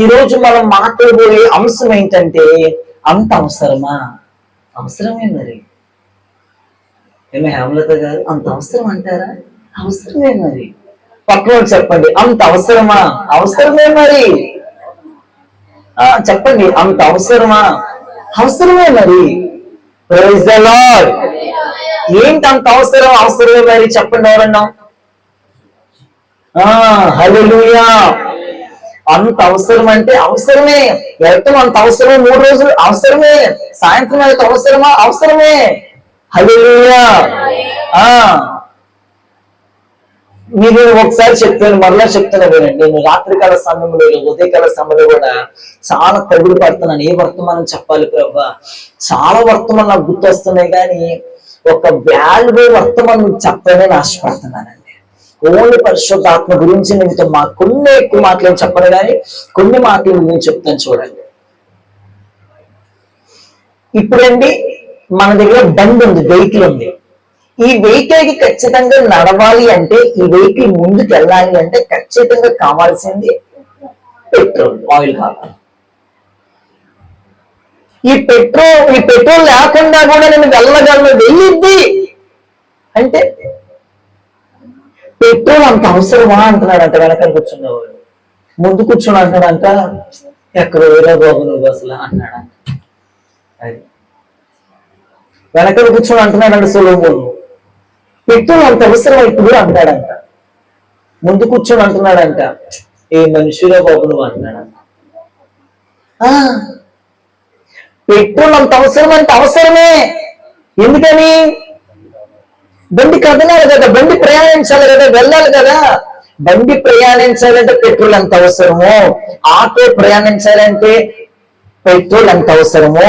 ఈరోజు మనం మాట్లాడబోయే అంశం ఏంటంటే అంత అవసరమా? అవసరమే మరి. ఏమో హేమలత గారు, అంత అవసరం అంటారా? అవసరమే మరి. పక్కన చెప్పండి, అంత అవసరమా? అవసరమే మరి. చెప్పండి, అంత అవసరమా? అవసరమే మరి. Praise the lord. ఏంటి అంత అవసరం? అవసరమే మరి. చెప్పండి ఎవరన్నా. హల్లెలూయా. అంత అవసరం అంటే అవసరమే. వెళ్ళటం అంత అవసరమే. 3 రోజులు అవసరమే. సాయంత్రం అయితే అవసరమా? అవసరమే. హల్లెలూయా. మీరు ఒకసారి చెప్పాను, మరలా చెప్తున్నా వినండి. నేను రాత్రికాల సమయంలో, ఉదయకాల సమయంలో కూడా చాలా తగులు పడుతున్నాను. ఏ వర్తమానం చెప్పాలి ప్రభా? చాలా వర్తమానం నాకు గుర్తొస్తున్నాయి, కానీ ఒక వాల్యూ వర్తమానం చెప్పాలని ఆశపడుతున్నానండి. ఓన్లీ పరిశుద్ధాత్మ గురించి నేను కొన్ని ఎక్కువ మాటలు చెప్పను, కానీ కొన్ని మాటలు నేను చెప్తాను చూడండి. ఇప్పుడండి మన దగ్గర బండి ఉంది, వెహికల్ ఉంది. ఈ వెహికల్ కి ఖచ్చితంగా నడవాలి అంటే, ఈ వెహికల్ ముందుకు వెళ్ళాలి అంటే ఖచ్చితంగా కావాల్సింది పెట్రోల్, ఆయిల్ కావాలి. ఈ పెట్రోల్ లేకుండా కూడా నేను వెళ్ళగలను, వెళ్ళిద్ది అంటే పెట్రోల్ అంత అవసరమా అంటున్నాడంట వెనకాల కూర్చున్నవాడు. ముందు కూర్చుని అంటాడంట, ఎక్కడ వేరే బాబు నువ్వు అసలు అంటున్నాడంట. అది వెనకాల కూర్చొని అంటున్నాడంట సొలొమోను, పెట్రోల్ అంత అవసరం ఇప్పుడు అంటాడంట. ముందు కూర్చొని అంటున్నాడంట, ఏ మనుషులే బాబు నువ్వు అంటున్నాడంట. పెట్రోల్ అంత అవసరం అంటే అవసరమే. ఎందుకని? బండి కదలాలి కదా, బండి ప్రయాణించాలి కదా, వెళ్ళాలి కదా. బండి ప్రయాణించాలంటే పెట్రోల్ ఎంత అవసరమో, ఆటో ప్రయాణించాలంటే పెట్రోల్ ఎంత అవసరమో,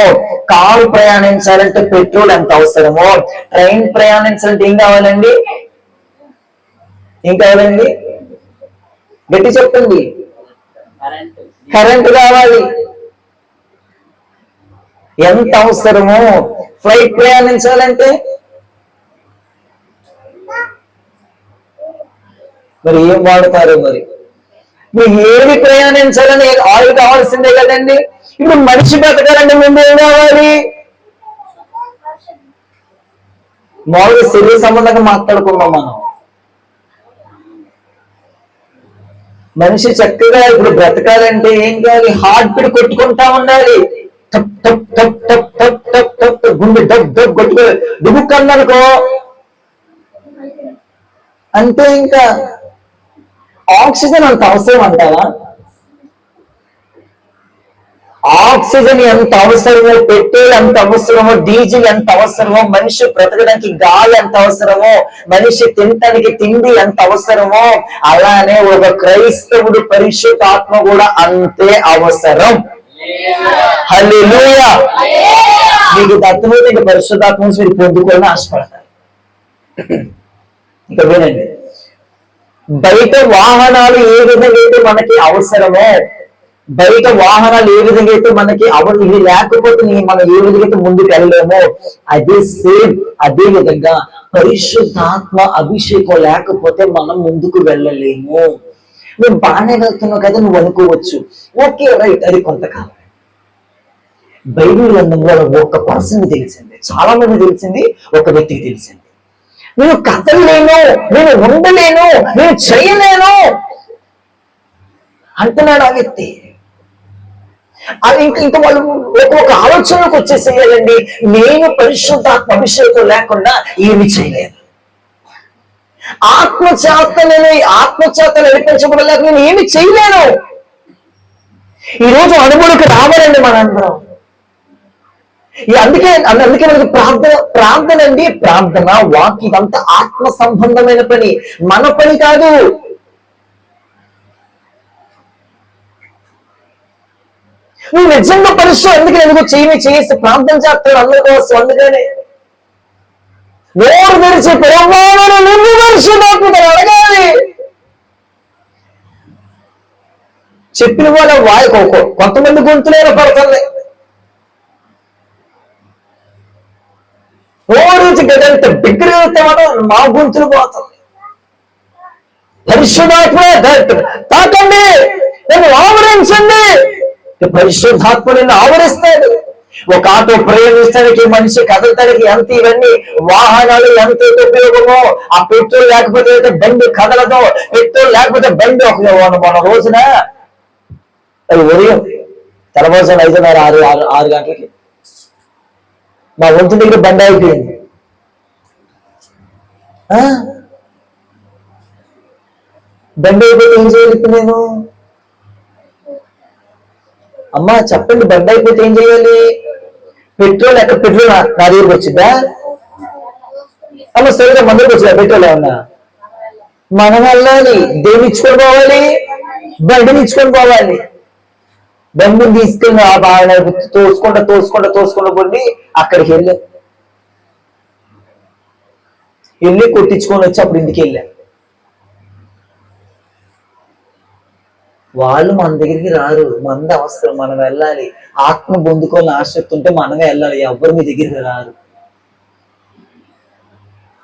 కారు ప్రయాణించాలంటే పెట్రోల్ ఎంత అవసరమో, ట్రైన్ ప్రయాణించాలంటే ఏం కావాలండి? ఏం కావాలండి? గట్టి చెప్పండి. కరెంటు కావాలి. ఎంత అవసరమో. ఫ్లైట్ ప్రయాణించాలంటే మరి ఏం వాడతారు? మరి మీరు ఏది ప్రయాణించాలని ఆయిల్ కావాల్సిందే కదండి. ఇప్పుడు మనిషి బతకాలంటే ముందు ఏం కావాలి? మామూలుగా శరీర సంబంధంగా మాట్లాడుకున్నాం మనం. మనిషి చక్కగా ఇప్పుడు బ్రతకాలంటే ఏం కావాలి? హార్ట్ బీట్ కొట్టుకుంటా ఉండాలి. టప్ టప్ టప్ టప్ టప్ టప్ టప్ గుండె డబ్ డబ్ కొట్టుకో దుబుక్కన్ననుకో అంతే. ఇంకా ఆక్సిజన్ అంత అవసరం అంటారా? ఆక్సిజన్ ఎంత అవసరమో, పెట్రోల్ ఎంత అవసరమో, డీజిల్ ఎంత అవసరమో, మనిషి బ్రతకడానికి గాలి ఎంత అవసరమో, మనిషి తినడానికి తిండి ఎంత అవసరమో, అలానే ఒక క్రైస్తవుడు పరిశుద్ధాత్మ కూడా అంతే అవసరం. హల్లెలూయా. మీకు దత్తమైన ఇక పరిశుద్ధాత్మ నుంచి మీరు పొందుకోవాలని ఆశపడతారు. ఇక వినండి, బయట వాహనాలు ఏ విధంగా అయితే మనకి అవసరమో, బయట వాహనాలు ఏ విధంగా అయితే మనకి ఇవి లేకపోతే మనం ఏ విధంగా అయితే ముందుకు వెళ్ళలేమో, అదే విధంగా పరిశుద్ధాత్మ అభిషేకం లేకపోతే మనం ముందుకు వెళ్ళలేము. నువ్వు బాగానే వెళ్తున్నావు కదా నువ్వు అనుకోవచ్చు, ఓకే రైట్, అది కొంతకాలం. బైబిల్ గ్రంథం వల్ల ఒక పర్సన్ తెలిసింది, చాలా మంది తెలిసింది, ఒక వ్యక్తికి తెలిసింది. నేను కదలలేను, నేను ఉండలేను, నేను చేయలేను అంటున్నాడు ఆ వ్యక్తి. అది ఇంకా వాళ్ళు ఒక ఆలోచనకు వచ్చేసేయాలండి, నేను పరిశుద్ధాత్మ అభిషేకం లేకుండా ఏమి చేయలేను. ఆత్మచేత నడిపించబడలేక నేను ఏమి చేయలేను. ఈరోజు అనుభూతికి రావాలండి మనందరం. అందుకే మనకి ప్రార్థన అండి, ప్రార్థన వాక్ ఇదంతా ఆత్మ సంబంధమైన పని, మన పని కాదు. నువ్వు నిజంగా పరిశుద్ధం ఎందుకు చేసి ప్రార్థన చేస్తాడు అందరి కోసం. అందుకనే నోరు తెరిచి నువ్వు పరిశుద్ధాత్మను అడగాలి. చెప్పిన వాళ్ళ వాయకు కొంతమంది గొంతులేన పడుతుంది. ఓరించి గదంత బిగ్గర వెళ్తామో మా గొంతులు పోతుంది. పరిశుద్ధాత్మ తాకండి, నన్ను ఆవరించండి. పరిశుద్ధాత్ముడిని ఆవరిస్తాడు. ఒక ఆటో ప్రయాణించడానికి, మనిషి కదలటానికి ఎంత ఇవన్నీ వాహనాలు ఎంత ఉపయోగమో, ఆ పెట్రోల్ లేకపోతే బండి కదలదో, పెట్రోల్ లేకపోతే బండి మన రోజున అది ఉదయం తెల్లవారుజామున 5:30, 6 గంటలకి మా వంతు దగ్గర బండి అయిపోయింది. బండి అయిపోతే ఏం చేయాలి ఇప్పుడు నేను? అమ్మా చెప్పండి, బండి అయిపోతే ఏం చేయాలి? పెట్రోల్ ఎక్కడ? పెట్రోల్ నా దగ్గరకు వచ్చిందా? అమ్మ సరిగా మన దగ్గరకు వచ్చిందా పెట్రోల్? ఏమన్నా మనం వెళ్ళాలి. దేని ఇచ్చుకొని పోవాలి? బండిని ఇచ్చుకొని పోవాలి. బండిని తీసుకెళ్ళి బాగా తోసుకుంటా పోయి అక్కడికి వెళ్ళి కొట్టించుకొని వచ్చి అప్పుడు ఇంటికి వెళ్ళా. వాళ్ళు మన దగ్గరికి రారు, మనది అవసరం, మనం వెళ్ళాలి. ఆత్మ పొందుకోవాలని ఆసక్తి ఉంటే మనమే వెళ్ళాలి, ఎవరు మీ దగ్గరికి రారు.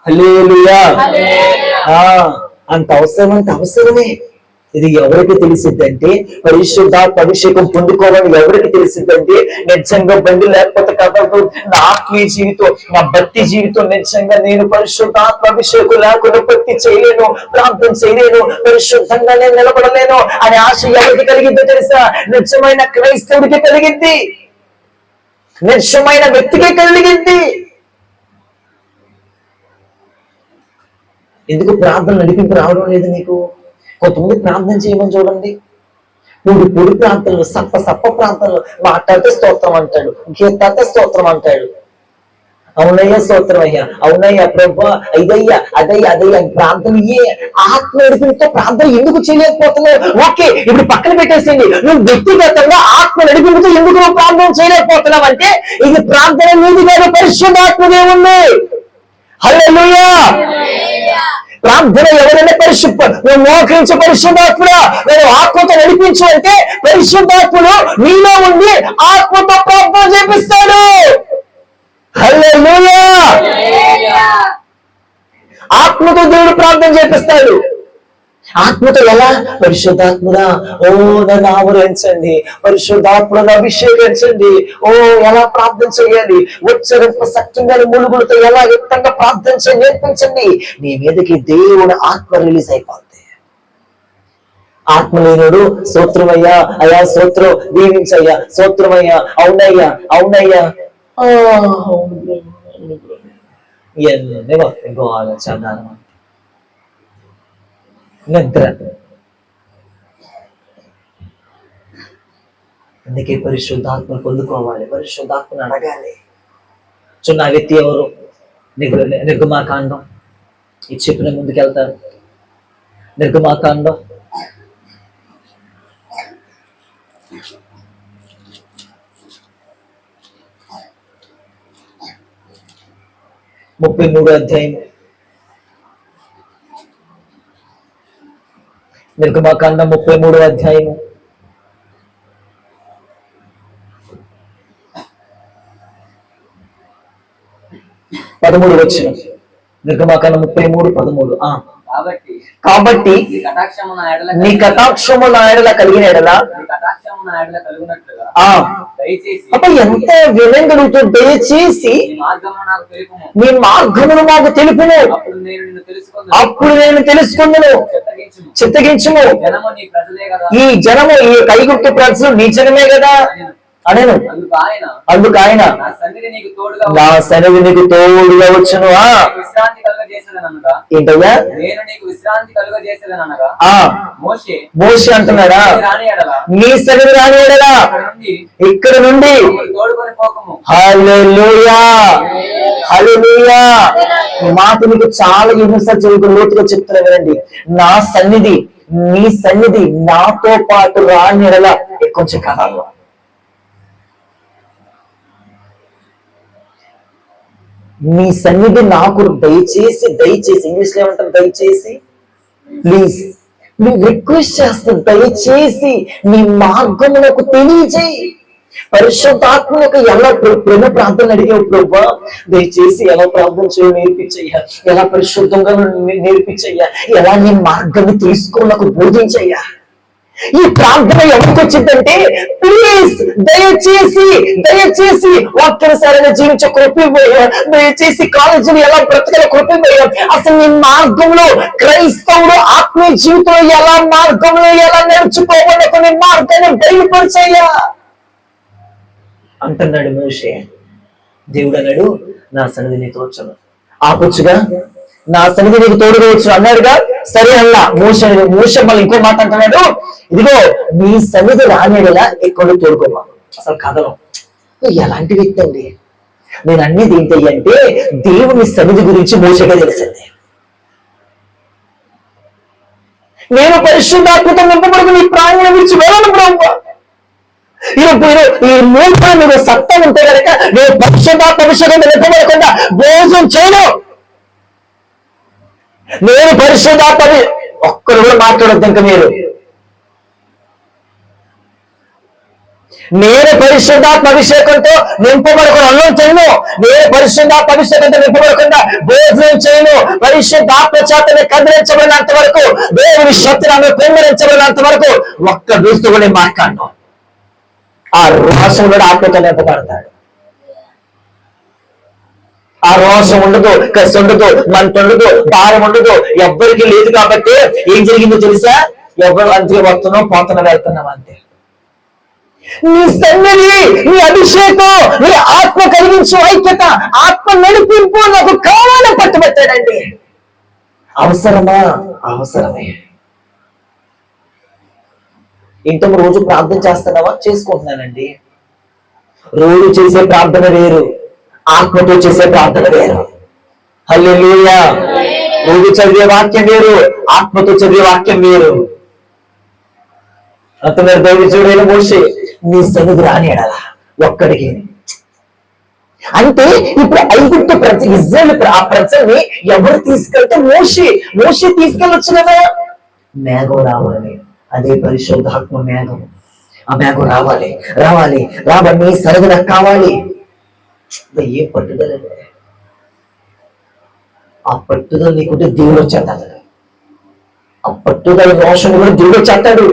హల్లెలూయా. అంత అవసరమే. ఇది ఎవరికి తెలిసిద్దంటే, పరిశుద్ధాత్మ అభిషేకం పొందుకోవాలని ఎవరికి తెలిసిద్దంటే, నిజంగా బండి లేకపోతే కదలదు నా ఆత్మీయ జీవితం, నా భక్తి జీవితం. నిజంగా నేను పరిశుద్ధాత్మ అభిషేకం లేకుండా భక్తి చేయలేను, ప్రార్థన చేయలేను, పరిశుద్ధంగా నేను నిలబడలేను అనే ఆశ ఎవరికి కలిగిద్దో తెలుసా? నిజమైన క్రైస్తవుడికి కలిగింది, నిజమైన వ్యక్తికి కలిగింది. ఎందుకు ప్రార్థన నడిపింపు రావడం లేదు నీకు? కొంతమంది ప్రార్థన చేయమని చూడండి, పొడి ప్రార్థనలు, సప్ప ప్రార్థనలు, మాట్లాడితే స్తోత్రం అంటాడు, గీతాతే స్తోత్రం అంటాడు. అవునయ్యా స్తోత్రం అయ్యా, అవునయ్యా ప్రభా, ఇదయ్యా అదయ్యా ప్రార్థన. ఆత్మ నడిపింపుతో ప్రార్థన ఎందుకు చేయలేకపోతున్నావు? ఓకే, ఇప్పుడు పక్కన పెట్టేసింది. నువ్వు వ్యక్తిగతంగా ఆత్మ నడిపింపుతో ఎందుకు నువ్వు ప్రార్థన చేయలేకపోతున్నావు అంటే, ఇది ప్రార్థన నీది కాదు, పరిశుద్ధాత్మదే ఉంది. హల్లెలూయా. ప్రార్థన ఎవరైనా నువ్వు మోకరించే పరిశుద్ధాత్ముడా నేను ఆత్మతో నడిపించు అంటే, పరిశుద్ధాత్ముడు నీలో ఉండి ఆత్మతో ప్రార్థన చేపిస్తాడు. హల్లెలూయా. ఆత్మతో దేవుడు ప్రార్థన చేపిస్తాడు. ఆత్మతో ఎలా? పరిశుద్ధాత్ముడా ఓ నన్ను ఆవరించండి, పరిశుద్ధాత్మను అభిషేకించండి. ఓ ఎలా ప్రార్థన చేయాలి, ఉచ్చరింప సత్యంగా ములుగులతో ఎలా యుక్తంగా ప్రార్థన చేసి నేర్పించండి. నీ మీదకి దేవుడు ఆత్మ రిలీజ్ అయిపోద్ది. ఆత్మలేనుడు స్తోత్రమయ్యా, అయ్యా స్తోత్రం, దీవించయ్యా, స్తోత్రమయ్యా, అవునయ్యా ఇవన్నీ ఇంకో ఆలోచన నిద్ర. అందుకే పరిశుద్ధాత్మ పొందుకోవాలి, పరిశుద్ధాత్మను అడగాలి. నా వ్యక్తి ఎవరు? నిర్గమాకాండం ఇది చెప్పిన ముందుకెళ్తారు. నిర్గమాకాండం 33వ అధ్యాయం. నిర్గమాకాండం 33వ అధ్యాయము 13 వచనం. నిర్గమాకాండం 33:13. కాబట్టి నీ కటాక్షము నా ఎడల కలిగిన ఎడల ఎంత వినంగలుగుతుంది, దయచేసి నీ మార్గమును మాకు తెలుపును, అప్పుడు నేను తెలుసుకుందును. చిత్తగించుము, ఈ జనము ఈ ఐగుప్తు ప్రజలు నీ జనమే కదా అనేను. అందుకు ఆయన నా సన్నిధి నీకు తోడుగా వచ్చును. ఏంటయ్యా? మోషే అంటున్నాడా? నీ సన్నిధి రానియడలా ఇక్కడ నుండి. హల్లెలూయా, హల్లెలూయా. ఈ మాట మీకు చాలా ఎన్నిసార్లు చదువుకుని లోతుగా చెప్తున్నా వినండి. నా సన్నిధి, నీ సన్నిధి నాతో పాటు రానియడలా. కొంచెం కథలో నీ సన్నిధి నాకు దయచేసి, ఇంగ్లీష్ లో ఏమంటారు? దయచేసి, ప్లీజ్, నువ్వు రిక్వెస్ట్ చేస్తావు, దయచేసి నీ మార్గములకు తెలియజేయి. పరిశుద్ధాత్మకు ఎలా ప్రేమ ప్రార్థన అడిగావు ప్రభా, దయచేసి ఎలా ప్రార్థన చేయ నేర్పించయ్యా, ఎలా పరిశుద్ధంగా నేర్పించయ్యా, ఎలా నీ మార్గాన్ని తీసుకుని నాకు బోధించయ్యా. ఈ ప్రార్థన ఎవరికి వచ్చిందంటే, ప్లీజ్ దయచేసి దయచేసి వాక్యానుసారంగా జీవించే కృపపోయా, దయచేసి కాలేజీలు ఎలా బ్రతకల కృపపోయా, అసలు నీ మార్గంలో క్రైస్తవుడు ఆత్మీయ జీవితంలో ఎలా మార్గంలో ఎలా నేర్చుకోవాలి కొన్ని మార్గాన్ని బయలుపరిచయ్యా అంటున్నాడు మోషే. దేవుడు అన్నాడు, నా సన్నిధి నీతో వచ్చాను, ఆపొచ్చుగా, నా సన్నిధి నీకు తోడుగా వచ్చు అన్నాడుగా. సరే అన్నా మోషే మళ్ళీ ఇంకో మాట అంటున్నాడు, ఇదిగో నీ సన్నిధి రానేలా ఎక్కడ తోడుకోమా. అసలు కథలో ఎలాంటి వ్యక్తి అండి. నేను అన్నిది ఏంటి అంటే, దేవుని సన్నిధి గురించి మోషేగా తెలిసింది. నేను పరిశుద్ధాత్మతో నింపబడుకు నీ ప్రాణాల గురించి వెళ్ళను బ్రహ్మ. ఈ మూడు మీరు సత్తం ఉంటే కనుక నేను పరిశుద్ధాత్మ అభిషేకంతో నింపబడకుండా భోజనం చేయను. నేను పరిశుద్ధాత్మ ఒక్కరు కూడా మాట్లాడద్దు ఇంకా మీరు. నేను పరిశుద్ధాత్మ అభిషేకంతో నింపబడకుండా అన్నం చేయను. నేను పరిశుద్ధాత్మ అభిషేకంతో నింపబడకుండా భోజనం చేయను. పరిశుద్ధాత్మ చేతనే కదిలించబడినంత వరకు, దేవుని శక్తిని పెంపొందించబడినంత వరకు ఒక్క దూస్తూ కూడా మాట్లాడను. ఆ రోషం కూడా ఆత్మతో నింపబడతాడు. ఆ రోషం ఉండదు, కసి ఉండదు, మంట ఉండదు, భారం ఉండదు, ఎవ్వరికి లేదు. కాబట్టి ఏం జరిగిందో తెలుసా, ఎవరు అంతే వస్తున్నాం పోతున్నా వెళ్తున్నాం అంతే. నీ సన్నిధి, నీ అభిషేకం, నీ ఆత్మ కలిగించు ఐక్యత, ఆత్మ నడిపింపు నాకు కావాలని పట్టుబట్టాడండి. అవసరమా? అవసరమే. ఇంట్లో రోజు ప్రార్థన చేస్తున్నావా? చేసుకుంటున్నానండి. రోజు చేసే ప్రార్థన వేరు, ఆత్మతో చేసే ప్రార్థన వేరు. హల్లెలూయా. రోజు చదివే వాక్యం వేరు, ఆత్మతో చదివే వాక్యం వేరు. అంటున్నారు దైవజనుడైన మోషే, నీ సన్నిధి రానియడాలా ఒక్కడికి. అంటే ఇప్పుడు ఐగుప్తు ప్రజ, ఇజ్రాయేల్ ఆ ప్రజల్ని ఎవరు తీసుకెళ్తే మోషే తీసుకెళ్ళొచ్చు కదా. మేఘం రావాలి, అదే పరిశుద్ధాత్మ మేఘం. ఆ మేఘం రావాలి రావాలి రావాలి, నీ సన్నిధి నాకు కావాలి. ఏ పట్టుదల, ఆ పట్టుదల నీకుంటే దేవుడు వచ్చేస్తాడు. ఆ పట్టుదల రోషం కూడా దేవుడు వచ్చేస్తాడు.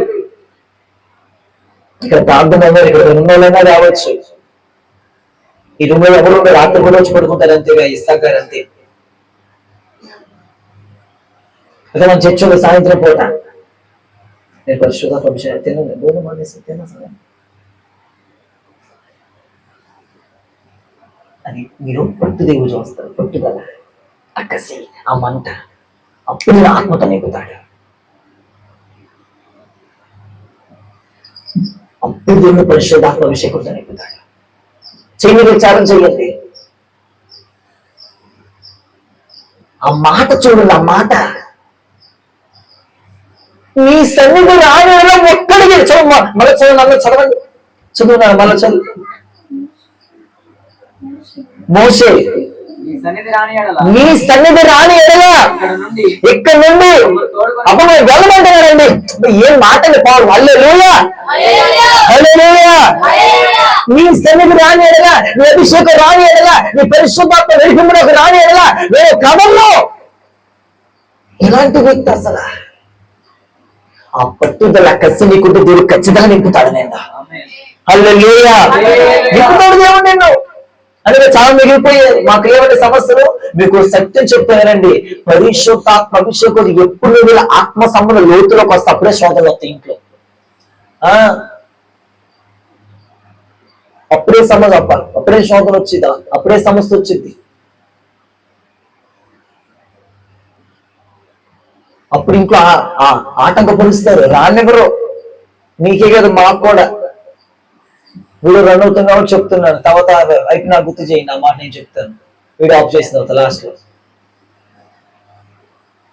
ఇక్కడ ప్రార్థన ఇక్కడ రెండోళ్ళైనా రావచ్చు. ఈ రూమ్ లో ఎవరు రాత్రి కూడా వచ్చి పడుకుంటారు అంతేగా, ఇస్తాగారు అంతే. అదే మన చర్చలో సాయంత్రం పూట నేను పరిశుద్ధ విషయాలు తినను, భోజనం మానేసి తిన్నా సరే అని మీరు పట్టు దేవుడు చూస్తారు. పట్టుదల, అక్కసి, ఆ మంట, అప్పుడు ఆత్మతో నింపుతాడు. అప్పుడు దేవుడు పరిశుద్ధాత్మ అభిషేకంతో నింపుతాడు. చెయ్యి విచారం చేయండి. ఆ మాట చూడండి, ఆ మాట. నీ సన్నిధి రాని ఒక్కడికి చదువు, మళ్ళీ చదువు, నన్ను చదవండి, చదువున్నాను మళ్ళీ చదువు. మోషే, నీ సన్నిధి రాని ఎడలా ఇక్కడ నుండి అప్పుడు మీరు వెళ్ళమంటున్నారండి. ఏం మాటలు పాడు. హల్లెలూయా, హల్లెలూయా. నీ సన్నిధి రాని ఎడలా, నీ అభిషేకం రాని ఎడలా, నీ పరిశుద్ధాత్మ వెలిగింపులకు రాని ఎడలా నేను క్రమంలో. ఎలాంటి వ్యక్తి అసలు? ఆ పట్టుదల కసి నీకుంటే దేవుడు ఖచ్చితంగా నింపుతాడు. నేను హల్లెలూయా, నింపుతాడు దేవుడు నిన్ను. అందుకే చాలా మిగిలిపోయేది. మాకు ఏమైనా సమస్యలు మీకు సత్యం చెప్తానండి. పరిశుద్ధాత్మ అభిషేకం ఎప్పుడు వీళ్ళ ఆత్మ సంబంధ లోతులోకి వస్తే అప్పుడే శోధనలు వస్తాయి ఇంట్లో. అప్పుడే సమస్య, అప్పుడే శోధన వచ్చింది, అప్పుడే సమస్య వచ్చింది. అప్పుడు ఇంట్లో ఆటంకపరుస్తారు, రానివ్వరు. మీకే కదా, మాకు కూడా. వీడియో రన్ అవుతుంది కాబట్టి చెప్తున్నాను. తర్వాత అయితే నాకు గుర్తు చేయండి, ఆ మాట నేను చెప్తాను. వీడియో ఆఫ్ చేసిన తర్వాత లాస్ట్ లో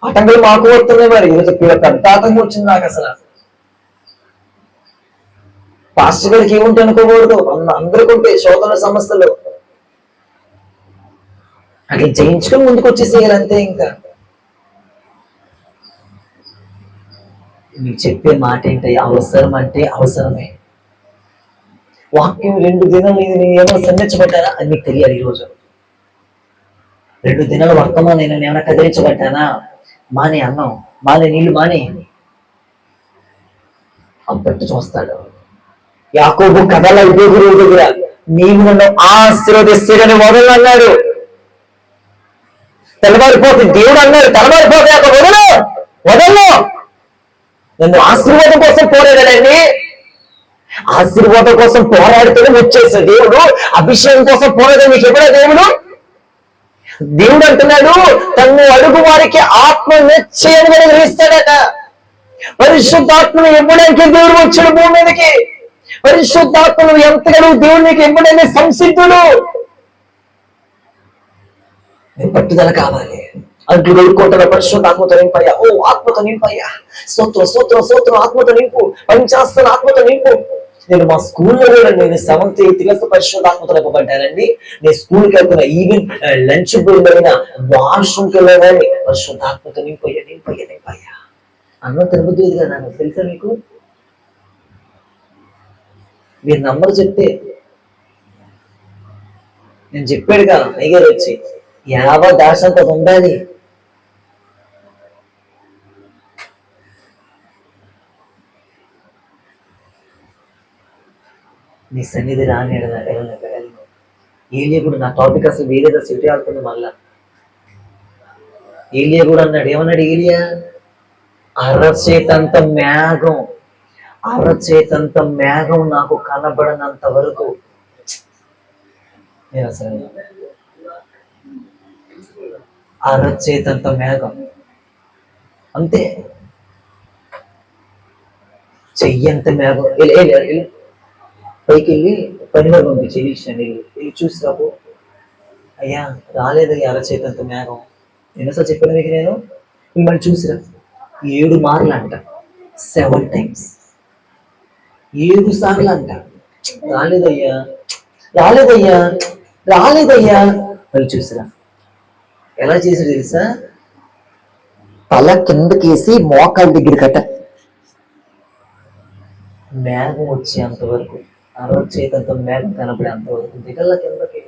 ఆటంకాలు మాకు వస్తున్నాయి. మరి పెద్ద ఆటంకం వచ్చింది నాకు అసలు. పాస్టర్ గారికి ఏముంటే అనుకోకూడదు, అందరికీ ఉంటాయి శోధన సమస్యలు. అట్లా జయించుకొని ముందుకు వచ్చేసేయాలి అంతే. ఇంకా మీకు చెప్పే మాట ఏంటి, అవసరం అంటే అవసరమే. వాక్యం 2 దినాలు ఇది నేను ఏమైనా సంధించబడ్డానా అని మీకు తెలియాలి. ఈరోజు 2 దినాలు వర్తమానం నేను ఏమైనా కదిలించబడ్డానా? మానే అన్నం, మానే నీళ్లు, మానే అప్పటి చూస్తాడు. యాకోబు కథల గురువు దగ్గర నీవు నన్ను ఆశీర్వదిస్తేనని వదలు అన్నాడు. తెల్లవారిపోతే దేవుడు అన్నాడు, తెల్లవారిపోతే అక్కడ వదలు నన్ను ఆశీర్వాదం కోసం పోరాడాడండి. ఆశీర్వాదం కోసం పోరాడితేనే వచ్చేసే దేవుడు అభిషేకం కోసం పోరాడే మీకు ఎప్పుడా దేవుడు అంటున్నాడు తను అడుగు వారికి ఆత్మ నిశ్చయం గ్రహిస్తాడట. పరిశుద్ధాత్మను ఇవ్వడానికి దేవుడు వచ్చాడు భూమి మీదకి. పరిశుద్ధాత్మను ఎంతగానో దేవుడు నీకు ఇవ్వడమే సంసిద్ధుడు. పట్టుదల కావాలి. అంటూ వెళ్ళుకుంటారు పరిశుద్ధాత్మతో నింపయ్యా, ఓ ఆత్మతో నింపయ్యా, స్తోత్రం స్తోత్రం స్తోత్రం, ఆత్మతో నింపు, పని చేస్తాను ఆత్మతో నింపు. నేను మా స్కూల్లో కూడా నేను 7th 8th క్లాస్ పరిశుద్ధాత్మతో నింపబడ్డానండి. నేను స్కూల్కి వెళ్తున్నా, ఈవెన్ లంచ్ పోయిన వాష్రూమ్కి వెళ్ళాలని పరిశుద్ధాత్మతో నింపయ్యా నింపయ్యా నింపయ్యా. అన్నం తినబుద్ధి కదా నాకు తెలుసా మీకు? మీరు నంబర్ చెప్తే నేను చెప్పాడుగా అయ్యారు వచ్చి 50% ఉండాలి. నీ సన్నిధి రాని ఏలియా కూడా నా టాపిక్ అసలు వేరేదా సెట్ అవుతుంది. మళ్ళా ఏలియా కూడా అన్నాడు, ఏమన్నాడు ఏలియా? అరచేతంత మేఘం, అరచేతంత మేఘం నాకు కనబడనంత వరకు నేను అసలు అరచేతంత మేఘం అంతే, చెయ్యంత మేఘం. పైకి వెళ్ళి పనిలో పంపించి వెళ్ళి చూసి రాబో. అయ్యా రాలేదు అరచేతంత మేఘం. ఎన్నోసారి చెప్పాను మీకు నేను, మిమ్మల్ని చూసిరా 7 మార్లు అంట, 7 times, 7 సార్లు అంట. రాలేదయ్యా రాలేదయ్యా రాలేదయ్యా. మళ్ళీ చూసిరా. ఎలా చేసాడు తెలుసా? తల కిందకేసి మోకాల దగ్గర కట్ట మేఘం వచ్చేంత వరకు, అరచేతంత మేఘం కనపడేంత వరకు దిగల్ల కిందకి.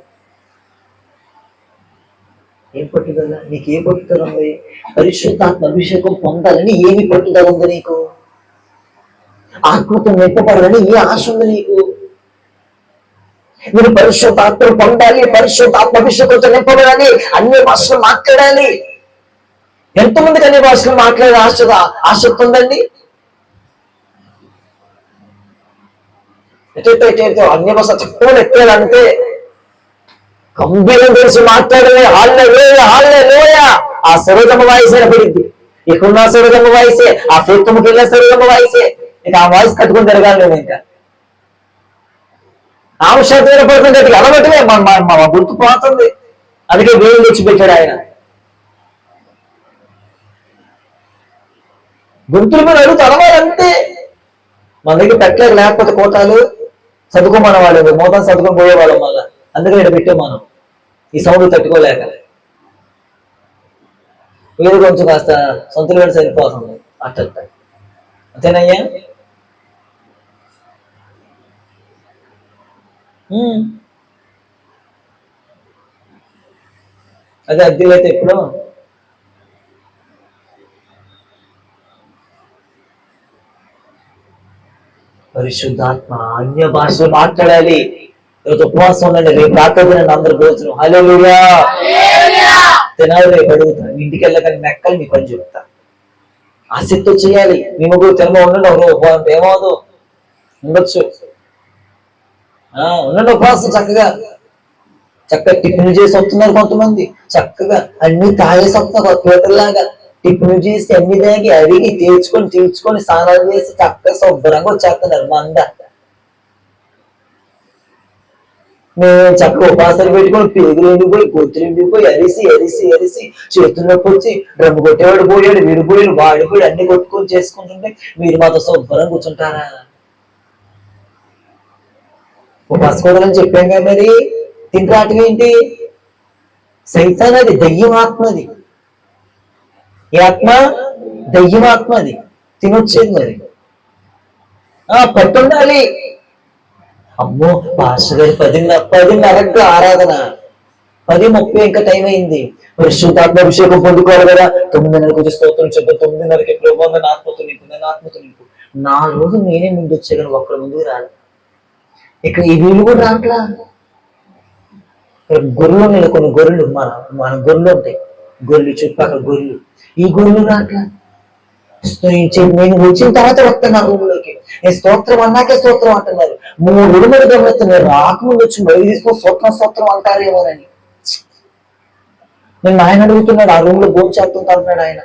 ఏం పట్టుదల నీకు? ఏ పట్టుదల ఉంది? పరిశుద్ధాత్మ అభిషేకం పొందాలని ఏమి పట్టుదల ఉంది నీకు? ఆత్మతో నింపబడాలని ఏ ఆశ ఉంది నీకు? మీరు పరిశుద్ధాత్మను పొందాలి, పరిశుద్ధాత్మ అభిషేకంతో నింపబడాలి, అన్ని భాషలు మాట్లాడాలి. ఎంతమందికి అన్ని భాషలు మాట్లాడే ఆసక్తి ఉందండి? అన్ని భాష చెప్పుకొని ఎక్కాలంటే గంభీరం తెలిసి మాట్లాడలే. ఆ సరోజమ్మ వాయిస్ పడింది. ఇక్కడున్న సరోజమ్మ వాయిసే, ఆ ఫేత్తుమ్మకి వెళ్ళిన సరోజమ్మ వాయిసే. ఇక ఆ వాయిస్ కట్టుకుని తిరగాలి నేను. ఇంకా ఆంశాలు పడుతుంది, అలవటమే మా గుర్తు పోతుంది. అందుకే వేలు తెచ్చిపెట్టాడు ఆయన. గుర్తుల మీద అడుగుతూ అలవాలంతే. మన దగ్గర పెట్టలేక, లేకపోతే కోటాలు చదువుకోమన్న వాళ్ళు మోతాదు చదువుకొని పోయేవాళ్ళం. మళ్ళా అందుకే ఇక్కడ పెట్టాం మనం, ఈ సౌండ్ తట్టుకోలేక. ఏదో కొంచెం కాస్త సొంత వేడి సరిపోతుంది అట్ట. అంతేనయ్యా? అదే అద్దెలు అయితే ఎప్పుడు పరిశుద్ధాత్మ అన్య భాషలు మాట్లాడాలి. ఈరోజు ఉపవాసం ఉండండి, రేపు రాత్రి నన్ను అందరు భోజనం హల్లెలూయా తినాలి. రేపు అడుగుతాను ఇంటికి వెళ్ళగానే మెక్కలు మీ పని చెప్తా. ఆసక్తి చేయాలి. మీ ముగ్గురు తినమో ఉండండి, ఒకరు ఏమవుదు ఉండొచ్చు. ఉండండి ఉపవాసం చక్కగా టిఫిన్ చేసి వస్తున్నారు కొంతమంది. చక్కగా అన్ని తాగేసి వస్తున్నారు పీటర్లాగా. టిఫిన్ చేసి అన్ని తాగి అడిగి తీర్చుకొని స్నానాలు చేసి చక్కగా శుభ్రంగా వచ్చేస్తున్నారు మంద. మేము చక్కగా ఉపాసాలు పెట్టుకొని పేగులు ఎండిపోయి గొంతులు ఎండిపోయి అరిసి చేతులు నొప్పి వచ్చి డ్రమ్ము కొట్టేవాడు పోయాడు, విడిపోయాడు, వాడిపోయాడు, అన్ని కొట్టుకొని చేసుకుంటుంటే మీరు మాతో శుభ్రంగా కూర్చుంటారా? ఉపాసుకోవాలని చెప్పాం కదా. మరి తింటాటం ఏంటి? సైతాన్ అది, దయ్యం ఆత్మది. ఈ ఆత్మ దయ్యం ఆత్మది, తినొచ్చేది. మరి పట్టుండాలి. అమ్మో పాస్టర్ గారి 10:30 ఆరాధన, 10:30 ఇంకా టైం అయింది. పరిశుద్ధాత్మ అభిషేకం పొందుకోవాలి కదా. 9:30 స్తోత్రం చెప్తాం. 9:30 ప్రభు ఆత్మతో నింపు, 4 రోజులు నేనే ముందు వచ్చా కానీ ఒక్కడు ముందుకు రాదు. ఇక్కడ ఈ వీళ్ళు కూడా రాట్లా. ఇక్కడ గొర్రెలు మీద కొన్ని గొర్రెలు మన గొర్రెలు ఉంటాయి, గొర్రెలు చుట్టుపక్కల గొర్రెలు, ఈ గొర్రెలు రాట్లా. నేను వచ్చిన తర్వాత వస్తాను నా రూమ్లోకి, నేను స్తోత్రం అన్నాకే స్తోత్రం అంటున్నారు. 3 రోజులు గమనిస్తున్నారు, రాకముందు వచ్చి బయలు తీసుకొని స్తోత్రం స్తోత్రం అంటారేమోనని. నేను ఆయన అడుగుతున్నాడు, ఆ రూమ్ లో భోజనం చేస్తుంటా అంటున్నాడు ఆయన.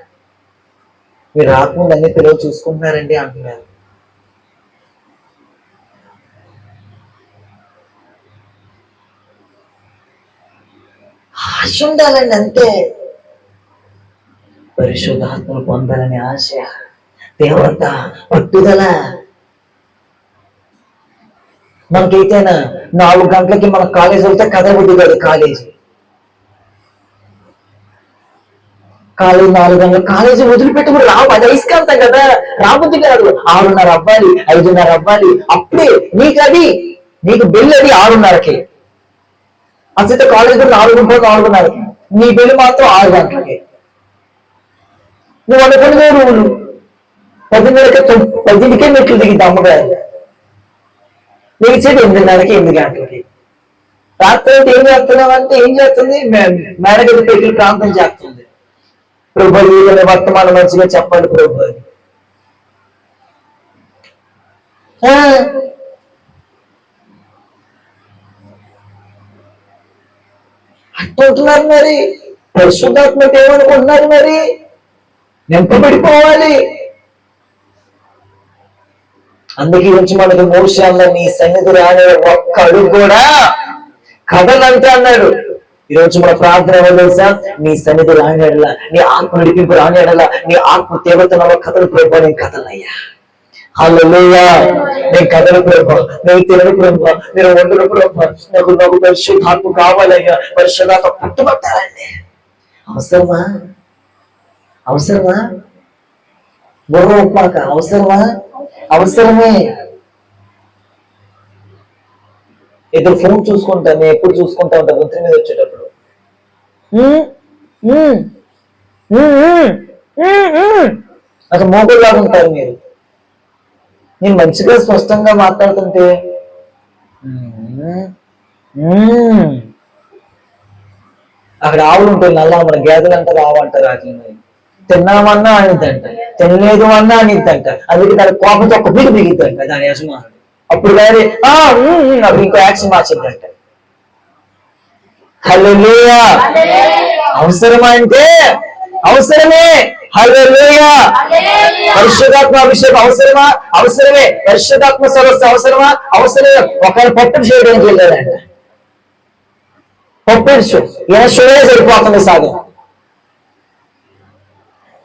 మీరు రాకముందు అన్ని పిల్లలు చూసుకుంటున్నారండి అంటున్నారు. ఆశ ఉండాలండి అంతే. పరిశుద్ధాత్మను పొందాలని ఆశ, దేవత, పట్టుదల. మనకైతేనా 4 గంటలకి మన కాలేజీ వెళ్తే కదలబుద్ధి కాదు. కాలేజీ 4 గంటల కాలేజీ వదిలిపెట్టి కూడా అది ఐస్కాంతం కదా, రాబుద్ధి కాదు. 6:30 అవ్వాలి, 5:30 అవ్వాలి. అప్పుడే నీకు బెల్ అది 6:30కి. అసలు కాలేజ్ కూడా 4:30కి, నీ బెల్ మాత్రం 6 గంటలకి. నువ్వు అనుకునే రూలు 10:10కే మెట్లు దిగింది అమ్మగారు, లేచేది 8:30కి, 8 గంటలకి. రాత్రి అయితే ఏం చేస్తున్నావు అంటే ఏం చేస్తుంది, మేడగది పెట్టి ప్రాంతం చేస్తుంది. ప్రభు వీళ్ళని వర్తమానం మంచిగా చెప్పండి ప్రభు అని. అంటున్నారు. మరి పరిశుద్ధాత్మక ఏమనుకుంటున్నారు? మరి నింపబడిపోవాలి. అందుకే నుంచి మనకి మోషాల్లో నీ సన్నిధి రాని ఒక్క అడుగు కూడా కదలంటే అన్నాడు. ఈరోజు మన ప్రార్థన ఎవరు తెలుసా? నీ సన్నిధి రానిడలా, నీ ఆత్మ నడిపింపు రానిడలా, నీ ఆత్మ తీవ్రతలో కథలు ప్రభా, నేను కథలయ్యా. హల్లెలూయా. నేను కథలు ప్రభా, నేను తినడు ప్రభా, నేను వండును ప్రభా, నాకు పరిశుద్ధాత్మ కావాలయ్యా. పరిశుద్ధాత్మ పట్టుబట్టాలండి. అవసరమా? బుర్ర ఉప్మాక అవసరమే. ఇద్దరు ఫోన్ చూసుకుంటా, నేను ఎప్పుడు చూసుకుంటా ఉంటా గుంత్రి మీద వచ్చేటప్పుడు. అసలు మోగుల్లాగా ఉంటారు మీరు. నేను మంచిగా స్పష్టంగా మాట్లాడుతుంటే అక్కడ ఆవులు ఉంటాయి, నల్లా మన గేదెలు అంటారు, ఆవు అంటారు. వాటిని తిన్నామన్నా అనిద్దంట, తినలేదు అన్నా అనిద్దంట. అందుకే దాని కోపంతో ఒక బిగి బిగిద్దంట దాని యజమానుడు. అప్పుడు కానీ అప్పుడు ఇంకో యాక్షన్ మార్చిద్దంట. హల్లెలూయా. అవసరమా అంటే అవసరమే. హల్లెలూయా. పరిశుద్ధాత్మ అభిషేకం అవసరమే. పరిశుద్ధాత్మ సర్వస్వం అవసరమే. ఒకవేళ పప్పులు చేయడానికి వెళ్ళాడంట, పప్పులు షోయే సరిపోతుంది సాగు.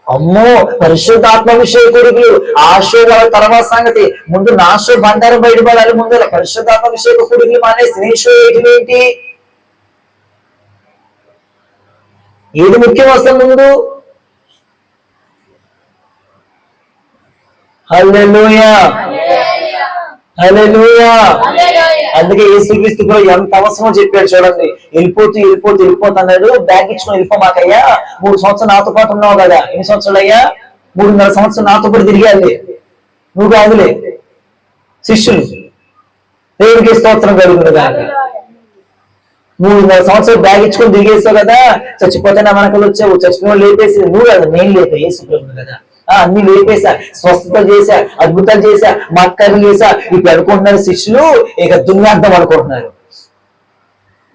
అమ్మో, పరిశుద్ధాత్మాభిషేకుడికి ఆ షో వాళ్ళ తర్వాత సంగతి. ముందు నా షో బండారం బయటపడాలి. ముందు పరిశుద్ధాత్మాభిషేక కుడికి మానేసి నీ షో ఏంటి? ఏది ముఖ్యం అసలు ముందు? హల్లెలూయా. అందుకే యేసుక్రీస్తు కూడా ఎంత అవసరమో చెప్పాడు చూడండి. వెళ్ళిపోతూ అన్నాడు. బ్యాగ్ ఇచ్చుకొని వెళ్ళిపోమాకయ్యా, 3 సంవత్సరాలు నాతో పాటు ఉన్నావు కదా. ఎన్ని సంవత్సరాలు అయ్యా? 3.5 సంవత్సరాలు నాతో పాటు తిరిగాలి. నువ్వు కాదులే, శిష్యులు. దేవునికి స్తోత్రం కలుగును గాక. 3.5 సంవత్సరాలు బ్యాగ్ ఇచ్చుకొని తిరిగేస్తావు కదా. చచ్చిపోతే నా మనకలు వచ్చావు, చచ్చిపోయిన లేపేసి నువ్వు కదా, నేను లేపా యేసుప్రభువు కదా. అన్ని లేపేశా, స్వస్థత చేశా, అద్భుతాలు చేశా, మక్కలు చేశా. ఇప్పుడు అనుకుంటున్నారు శిష్యులు, ఇక దున్యార్థం అనుకుంటున్నారు.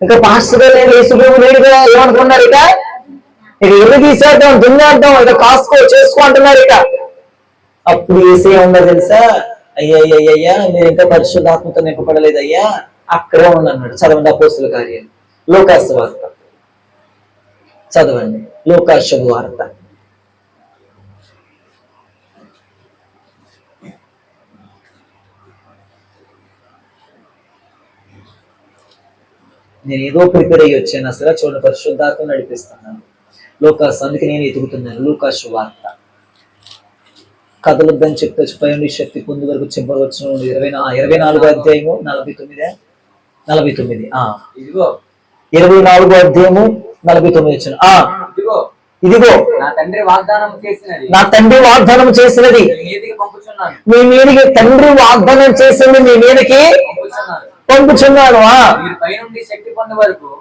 ఇక పాస్టర్ గారు నేను యేసుప్రభువు లేడు కదా ఏమనుకున్నారు? ఇక ఎన్ని తీసేద్దాం, దున్యార్థం, ఇక కాసుకో చేసుకో అంటున్నారు. ఇక అప్పుడు ఏసే ఉందా తెలుసా? అయ్యా మీరు ఇంకా పరిశుద్ధాత్మతో నింపబడలేదు అయ్యా, అక్కడే ఉండన్నాడు. చదవండి అపోస్తుల కార్యాలు, లూకాసు వార్త చదవండి. లూకాసు వార్త నేను ఏదో ప్రిపేర్ అయ్యి వచ్చాను. అసలు చూడండి, పరిశుద్ధాత్మ నడిపిస్తున్నాను. లూకాసు, అందుకే నేను ఎదుగుతున్నాను. లూకాసు వార్త కథలొద్దని చెప్తే పైనుండి శక్తి పొందు వరకు చివరి వచ్చిన 24వ అధ్యాయము 49 24వ అధ్యాయము 49 వచ్చిన. ఇదిగో నా తండ్రి వాగ్దానం చేసినది మీ మీదికి తండ్రి వాగ్దానం చేసింది మీ మీదకి పంపుచున్నాను.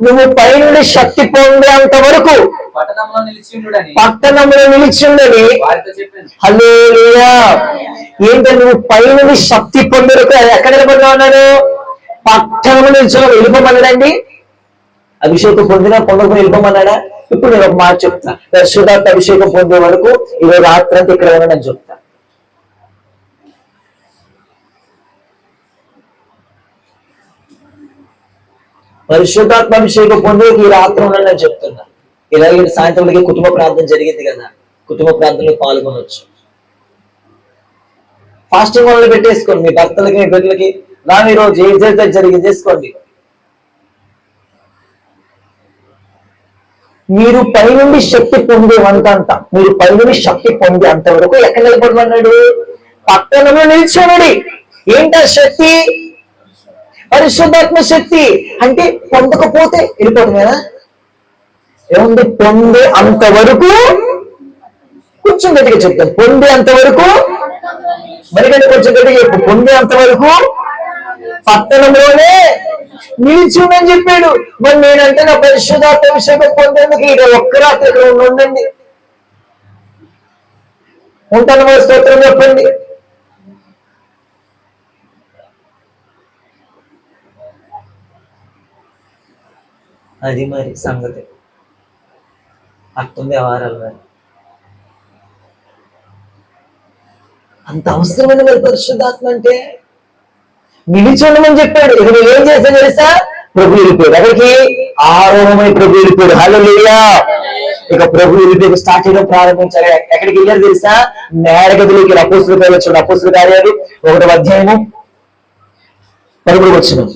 నువ్వు పైనుండి శక్తి పొందేంత వరకు పట్టణంలో నిలిచిండని. హల్లెలూయా. ఏంటంటే నువ్వు పైనుండి శక్తి పొందరకు ఎక్కడ నిలబడినా ఉన్నాడు? పట్టణంలో నిలిచిన. వెళ్ళిపోమన్నాడండి? అభిషేకం పొందినా పొందకుండా వెళ్ళిపోమన్నాడా? ఇప్పుడు నేను ఒక మాట చెప్తా. పరిశుద్ధాత్మ అభిషేకం పొందే వరకు ఇరవై రాత్రి అంతా ఇక్కడ ఉండని చెప్తా. పరిశుద్ధాత్మ అభిషేకం పొందే ఈ రాత్రి ఉండని నేను చెప్తున్నా. ఇలాగే సాయంత్రంలో కుటుంబ ప్రార్థన జరిగింది కదా, కుటుంబ ప్రార్థనలో పాల్గొనవచ్చు. ఫాస్టింగ్ వాళ్ళు పెట్టేసుకోండి. మీ భర్తలకి మీ బిడ్డలకి నా ఈరోజు ఏం జరిగింది చేసుకోండి. మీరు పైనుండి శక్తి పొందే అంత మీరు పైనుండి శక్తి పొందే అంతవరకు ఎక్కడ నిలబడమన్నాడు? పట్టణంలో నిలిచాడు. ఏంటా శక్తి? పరిశుద్ధాత్మ శక్తి. అంటే పొందకపోతే వెళ్ళిపోతుంది కదా. ఏముంది? పొందే అంతవరకు కొంచెం గట్టిగా చెప్తాను. పొందే అంతవరకు, మరికంటే కొంచెం గట్టిగా చెప్పు. పొందే అంతవరకు పట్టణంలోనే నిలిచిందని చెప్పాడు. మరి నేనంటే నా పరిశుద్ధాత్మ అభిషేకం పొందేందుకు ఇక ఒక్క రాత్రి ఇక్కడ ఉండండి. ఉంటాను మరి స్తోత్రం చెప్పండి. అది మరి సంగతి అట్టుంది వ్యవహారాలు. మరి అంత అవసరమైన మరి పరిశుద్ధాత్మ అంటే నిలిచి ఉండమని చెప్పాడు. ఇక నువ్వు ఏం చేస్తా తెలుసా? ప్రభు వెళ్ళిపోయాడు. ఎవరికి? ఆరోహమై ప్రభు వెళ్ళిపోయాడు. హల్లెలూయా. ఇక ప్రభు వెళ్ళిపోయి స్టార్ట్ చేయడం ప్రారంభించారు. ఎక్కడికి వెళ్ళారు తెలుసా? మేడగదిలోకి. అపోస్తుల కార్యాలు చూడండి. అపోస్తుల కార్యాలు 1వ అధ్యాయము 13వ వచనం.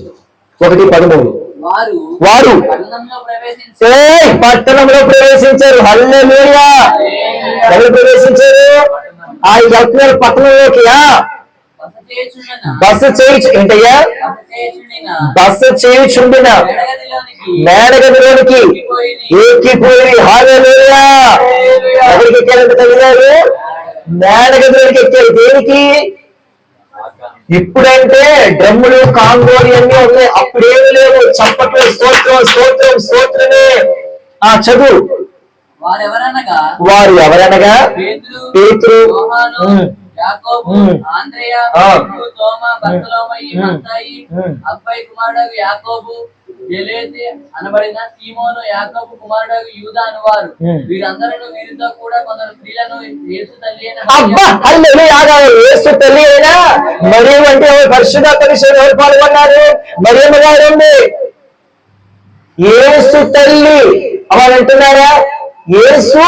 1:13. వారు పట్టణంలో ప్రవేశించారు. హల్లెలూయా. ఎవరు ప్రవేశించారు? ఆ వెళ్తున్నారు పట్టణంలోకి. బస చేయుచు ఏంటయ్యా? బస చేయుచుండిన మేడగదిలోనికి ఎక్కిపోయి. హల్లెలూయా. ఎవరికి ఎక్కారంటే తగిలారు? మేడగదిలోనికి ఎక్కారు. దేనికి? ఇప్పుడంటే డ్రమ్ములు కాంగోలు అన్నీ ఉన్నాయి. అప్పుడేమి లేవు. చప్పట్లు, స్తోత్రం స్తోత్రం స్తోత్రమే. ఆ చదువు. వారు ఎవరనగా పేతురు, యాకోబు, ఆంద్రేయ, తోమా, బర్తలోమయి, మత్తయి, అబ్బయి కుమారుడు యాకోబు, ఎలేతే అనబడిన సీమోను, యాకోబు కుమారుడు యూదా అనువారు. వీరందరూ వీరితో కూడా కొందరు స్త్రీలను యేసు తల్లి యేసు తల్లి అయినా మరియు అంటే పరిశుద్ధాత్మ విషయంలో ఎవరు పాల్గొన్నారు? మరియమ్మ గారు ఉంది. యేసు తల్లి అవాళ్ళు అంటున్నారా? యేసు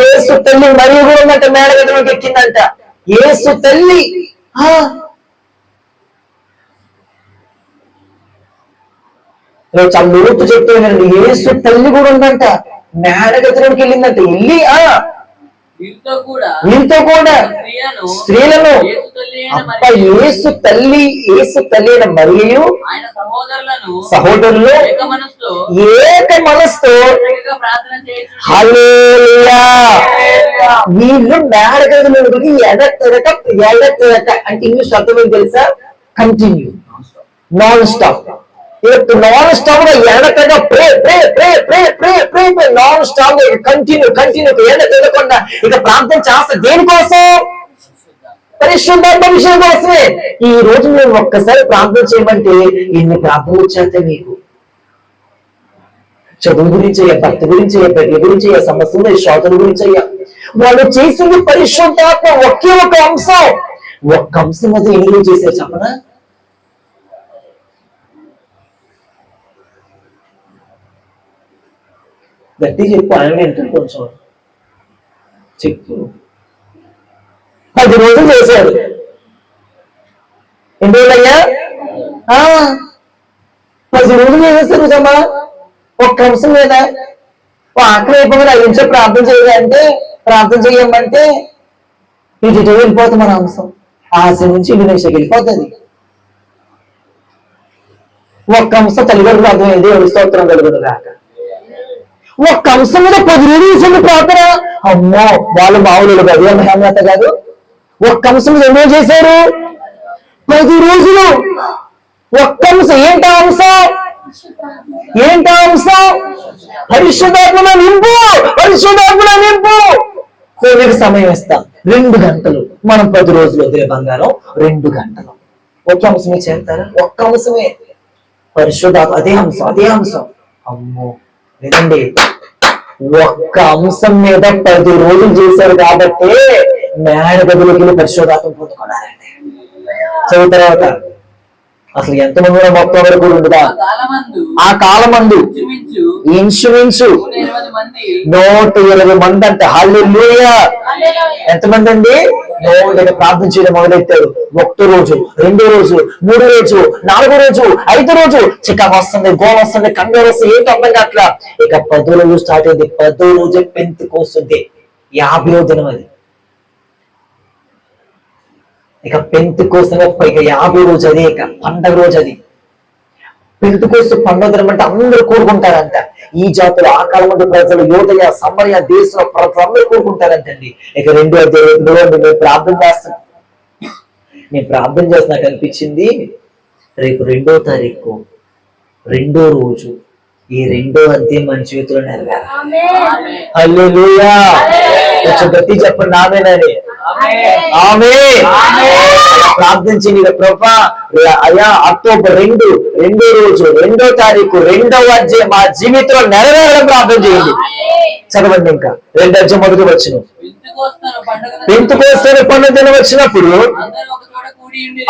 యేసు తల్లి మరియు కూడా ఉందంట. మేడగదిలోకి ఎక్కిందంట యేసు తల్లి. చాలా లోతు చెప్తానండి. యేసు తల్లి కూడా ఉందంట. మేడగదిలోకి వెళ్ళిందంట. వెళ్ళి వీరితో కూడా స్త్రీలను యేసు తల్లి అయిన మరియు సహోదరులు ఏక మనసుతో హల్లెలూయా. వీళ్ళు మేడగదిలోకి ఎడతెరక అంటే ఇంగ్లీష్ అర్థం ఏం తెలుసా? Continue, non stop. Non stop గా ఎడతెగ ప్రే ప్రే ప్రే ప్రే ప్రే ప్రే నాన్ స్టాప్ గా కంటిన్యూ ఎడతెగకుండా ఇక ప్రార్థన చేస్తా. దేనికోసం? పరిశుద్ధాత్మ విషయం కోసమే. ఈ రోజు మేము ఒక్కసారి ప్రార్థన చేయమంటే ఇన్ని ప్రార్థనలు వచ్చేస్తే మీకు చదువు గురించి అయ్యా, భక్తి గురించి అయ్యా, బిడ్డల గురించి అయ్యా, సమస్యలు శోధన గురించి అయ్యా. వాళ్ళు చేసింది పరిశుద్ధాత్మ ఒకే ఒక అంశం. ఒక్క అంశం అది ఎన్ని చేశారు చెప్పనా? గట్టి చెప్పు. ఆయన వింటాడు. కొంచెం చెప్పు. 10 రోజులు చేశారు. ఎన్ని రోజులయ్యా? 10 రోజులు చేసేస్తారు కదమ్మా. ఒక్క అంశం మీద ఆకలి అయిపోయి 5 నిమిషాలు ప్రార్థన చేయాలంటే ప్రార్థన చేయమంటే ఇటు వెళ్ళిపోతుంది మన అంశం. ఆశ నుంచి 2 నిమిషాలకి వెళ్ళిపోతుంది. ఒక్క అంశం తల్లిదండ్రులు అర్థమైంది. ఎవరి స్తోత్రం కలుగుతుంది కాక. ఒక్క అంశం మీద 10 రోజులు చేసింది ప్రార్థన. అమ్మో, వాళ్ళు మామూలు కాదు, హేమలత కాదు. ఒక్క అంశం మీద ఎన్నో చేశారు, 10 రోజులు. ఒక్క అంశం ఏంటా అంశం? ఏంటా అంశం? పరిశుద్ధాత్మలో నింపు, పరిశుద్ధాత్మలో నింపు. కోవిడ్ సమయం ఇస్తాం 2 గంటలు. మనం 10 రోజులు వదిలే బంగారం 2 గంటలు. ఒక్క అంశమే చేస్తారా? ఒక్క అంశమే పరిశుద్ధాత్మ. అదే అంశం, అదే అంశం. అమ్మో లేదండి, ఒక్క అంశం మీద 10 రోజులు చేశారు కాబట్టి మేడ గదులకి వెళ్ళి పరిశుద్ధాత్మ పొందుకున్నారండి. చదువు తర్వాత అసలు ఎంతమంది కూడా మొత్తం వరకు ఉండదా? ఆ కాలమందు ఇంచుమించు 120 మంది అంటే. హల్లెలూయా! ఎంతమంది అండి? 100 ప్రార్థన చేయడం మొదలెట్టారు. 1 రోజు, 2 రోజు, 3 రోజు, 4 రోజు, 5 రోజు చికాకు వస్తుంది, గోల వస్తుంది, కంగారు వస్తుంది, ఏంటి అర్థం కావట్లా. ఇక 10వ రోజు స్టార్ట్ అయింది. 10వ రోజు పెంతెకోస్తు, 50వ దినం అది. ఇక పెంతెకోస్తు 50 రోజు, అదే ఇక పండగ రోజు అది. పెంతెకోస్తు పండుగ దినం అంటే అందరూ కోరుకుంటారంట. ఈ జాతులు, ఆ కాలం ప్రజలు, యోదయ, సమరయ దేశంలో ప్రజలు అందరూ కోరుకుంటారంటండి. ఇక 2వ అధ్యాయంలో నేను ప్రార్థన చేస్తున్నా అనిపించింది. రేపు 2వ తారీఖు 2వ రోజు ఈ 2వ అధ్యాయం మన జీవితంలో నెరవేరాలి. హల్లెలూయా! కొంచెం గట్టి చెప్పండి ఆమేనని. ఆమేన్. ప్రార్థించింది ప్రభా, అయ్యా అక్టోబర్ 2వ రోజు 2వ తారీఖు 2వ అధ్యాయం మా జీవితంలో నెరవేరడం ప్రార్థన చేయండి. చదవండి ఇంకా 2వ అధ్యాయం మొదటి వచనం. పెంతెకోస్తు పండుగ దినం వచ్చినప్పుడు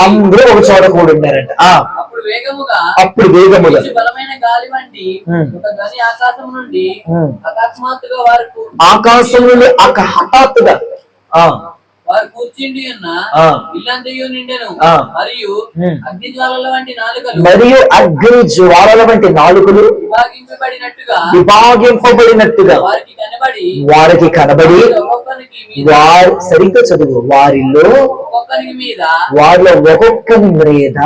అందరూ ఒక చోట కూడి ఉన్నారంట. అప్పుడు వేగముగా ఆకాశం నుండి హఠాత్తుగా వారు కూర్చుండి ఉన్న ఇల్లంతయు నిండెను, మరియు అగ్ని జ్వాలల వంటి నాలుకలు విభాగింపబడినట్టుగా వారికి కనబడి వారు సరిగ్గా చదువు వారిలో ఒక్కొక్కరి మీద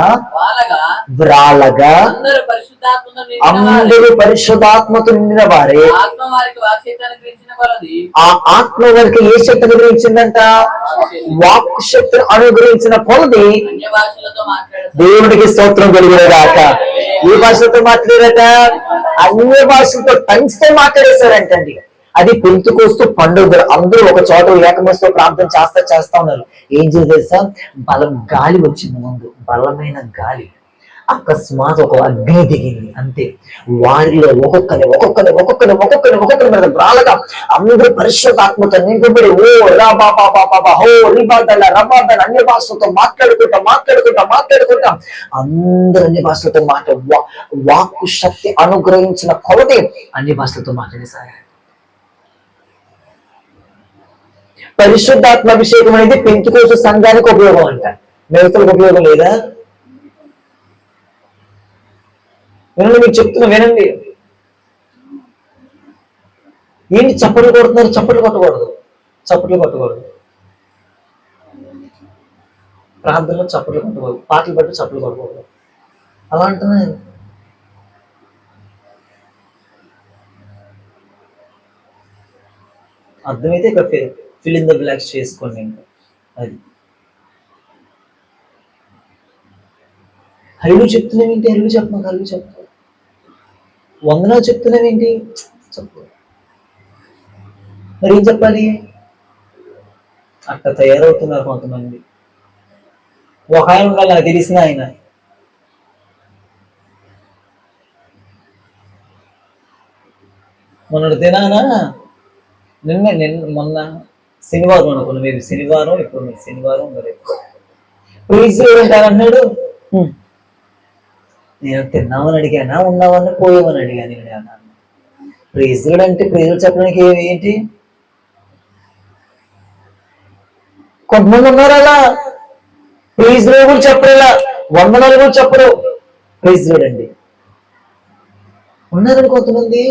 వ్రాలగా అందరూ పరిశుద్ధాత్మతో నిండిన వారే. ఆ ఆత్మ వారికి ఏ శక్తి అనుగ్రహించిందంట? వాక్ శక్తిని అనుగ్రహించిన కొలది దేవుడికి స్తోత్రం కలిగినగాక. ఏ భాషలతో మాట్లాడారట? అన్య భాషలతో టంగ్స్ తో మాట్లాడేశారంటండి. అది పెంతెకోస్తు పండుగ. అందరూ ఒక చోట ఏకమస్తో ప్రార్థన చేస్తా ఉన్నారు. ఏం తెలుసా? గాలి వచ్చింది ముందు, బలమైన గాలి. అకస్మాత్ ఒక అగ్ని దిగింది అంతే. వారిలో ఒక్కొక్కరి మీద రాలగా అందరూ పరిశుద్ధాత్మతో నింపబడి ఓ రాబాబా హో రిబాదల రబాదల అన్య భాషలతో మాట్లాడుకుంటా అందరూ అన్య భాషలతో వాక్కు శక్తి అనుగ్రహించిన కొలది అన్య భాషలతో మాట్లాడేసారు. పరిశుద్ధాత్మ అభిషేకం అనేది పెంతెకోస్తు సంఘానికి ఉపయోగం అంట, మిగతాలకు ఉపయోగం లేదా? వినండి, మీకు చెప్తున్నా వినండి. ఏంటి చప్పట్లు కొడుతున్నారు? చప్పట్లు కొట్టకూడదు. ప్రార్థనలో చప్పట్లు కొట్టకూడదు, పాటలు బట్టి చప్పట్లు కొట్టకూడదు. అలా అంటున్నా నేను. అర్థమైతే ఇక్కడ ఫిల్ ఇన్ ద బ్లాక్స్ చేసుకోండి. ఇంకా అది హల్లు చెప్తున్నావేంటి? హల్లు చెప్తా. వందనాలు చెప్తున్నావేంటి? చెప్పు. మరి ఏం చెప్పాలి? అట్లా తయారవుతున్నారు కొంతమంది. ఒక ఆయన ఉండాలి, నాకు తెలిసిన ఆయన. మొన్నటి దినాన మొన్న శనివారం అనుకున్నా, మీరు శనివారం, ఇప్పుడు మీరు శనివారం ప్లీజ్ అంటారన్నాడు. నేను తిన్నామని అడిగానా, ఉన్నామని పోయామని అడిగాను. నేను అన్నాను ప్రైజులు అంటే ప్రైజులు చెప్పడానికి ఏంటి? కొంతమంది ఉన్నారు అలా ప్రైజులు కూడా చెప్పరు, వందనాలు కూడా చెప్పరు, ప్రైజులు అండి ఉన్నారని కొంతమంది.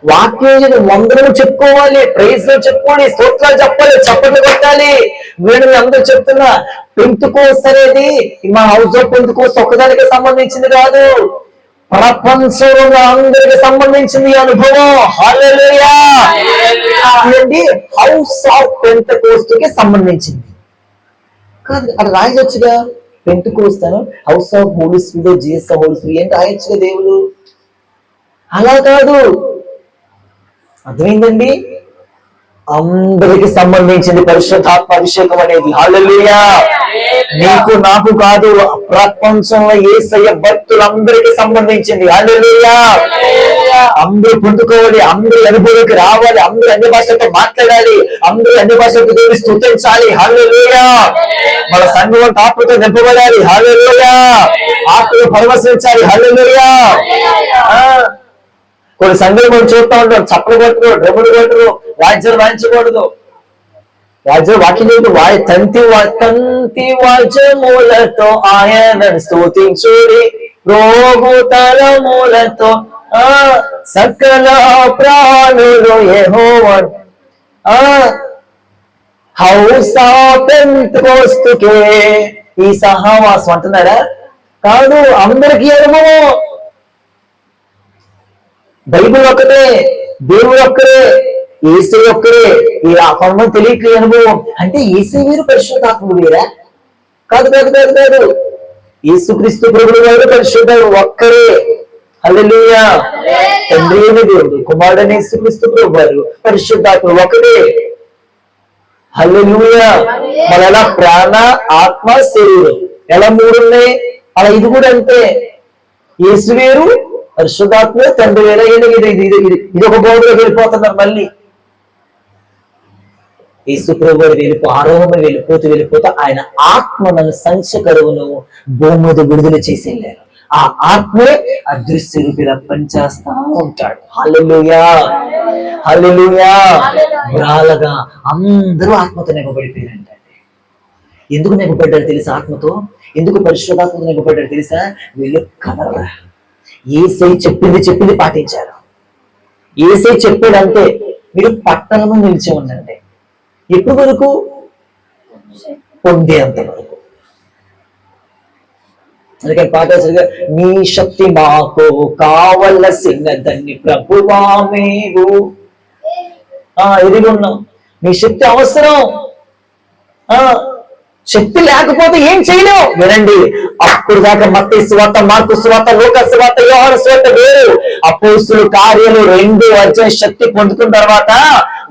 వాక్యం వందనలు చెప్పుకోవాలి, ప్రైజ్లు చెప్పుకోవాలి, స్తోత్రాలు చెప్పాలి, చప్పట్లు కొట్టాలి. నేను అందరూ చెప్తున్నా, పెంతెకోస్తు అనేది మా హౌస్ ఆఫ్ పెంతెకోస్తు ఒక్కదానికి సంబంధించింది కాదు. ప్రపంచంలో అందరికి సంబంధించింది ఈ అనుభవం. హల్లెలూయా. ఇదండి హౌస్ ఆఫ్ పెంతెకోస్తు కి సంబంధించింది కాదు. అది రాయొచ్చుగా, Pentecost house of holy spirit, Jesus holy spirit ఏంటి రాయొచ్చుగా దేవుడు. అలా కాదు, అర్థమైందండి, అందరికి సంబంధించింది పరిశుద్ధాత్మ అభిషేకం అనేది. హల్లెలూయా. నీకు నాకు కాదు, ప్రపంచంలో యేసయ్య భక్తులందరికీ సంబంధించింది. హల్లెలూయా. అందరూ పొందుకోవాలి, అందరూ అనుభవంలోకి రావాలి, అందరూ అన్ని భాషలతో మాట్లాడాలి, అందరూ అన్ని భాషలతో దేవుని స్తుతించాలి. హల్లెలూయా. మన సంఘం ఆత్మతో నింపబడాలి. హల్లెలూయా. ఆత్మతో పరవశించాలి. హల్లెలూయా. కొన్ని సంఘాలు మనం చూస్తూ ఉంటాం, చప్పలు కొట్టరు, డ్రమ్ములు కొట్టరు, వాద్యాలు వాయించకూడదు. వాద్యం వాక్యం తంతి వాద్యములతో ఆయనను స్తుతించుడి, రోగుతలములతో సకల ప్రాణులు యెహోవాను. హౌస్ ఆఫ్ పెంతెకోస్తుకే ఈ సహవాసం అంటున్నారా? కాదు, అందరికీ అనుభవం. బైబిల్ ఒక్కటే, దేవుడు ఒక్కరే, యేసు ఒక్కరే. ఈ కొంతమంది తెలియట్లేదు అనుభవం. అంటే యేసు వేరు, పరిశుద్ధాత్ముడు వేరా? కాదు కాదు కాదు కాదు. యేసుక్రీస్తు ప్రభువు వారు పరిశుద్ధుడు ఒక్కరే. హల్లెలూయా. తండ్రి అయిన దేవుడు, కుమారుడైన యేసుక్రీస్తు ప్రభువు వారు, పరిశుద్ధాత్ముడు ఒకటే. హల్లెలూయా. మన ఎలా ప్రాణ, ఆత్మ, శరీరం ఎలా మూడు ఉన్నాయి, అలా ఇది కూడా అంతే. యేసు వేరు, పరిశుద్ధాత్మ, తండ్రి వేరే. ఇది ఒక బోధలో వెళ్ళిపోతున్నారు. మళ్ళీ యేసు ప్రభువు వెళ్ళిపో ఆరోహణ వెళ్ళిపోతూ ఆయన ఆత్మ నన్ను సంచకరువును భూమి మీద విడుదల చేసి వెళ్ళారు. ఆ ఆత్మే అదృశ్య రూపిలా పనిచేస్తా ఉంటాడు. హల్లెలూయా. హల్లెలూయా. విరాలుగా అందరూ ఆత్మతో నింపబడిపోయారంట. ఎందుకు నింపబడ్డారు తెలుసా? ఆత్మతో. ఎందుకు పరిశుద్ధాత్మతో నింపబడ్డారు తెలుసా? వీళ్ళు కదలరా. యేసై చెప్పింది పాటించారు. యేసై చెప్పాడంటే మీరు పట్టణంలో నిలిచి ఉండండి. ఎప్పుడు వరకు? పొందేంత వరకు. అందుకని పాటగా, నీ శక్తి మాకు కావలసినదని ప్రభువా మీరు ఎదిగి ఉన్నాం. నీ శక్తి అవసరం. శక్తి లేకపోతే ఏం చేయలేవు. వినండి, అప్పుడు దాకా మత్తయి సువార్త, మార్కు సువార్త, లూకా సువార్త, యోహాను సువార్త వేరు. అపోస్తలుల కార్యాలు 2వ అధ్యాయం శక్తి పొందుకున్న తర్వాత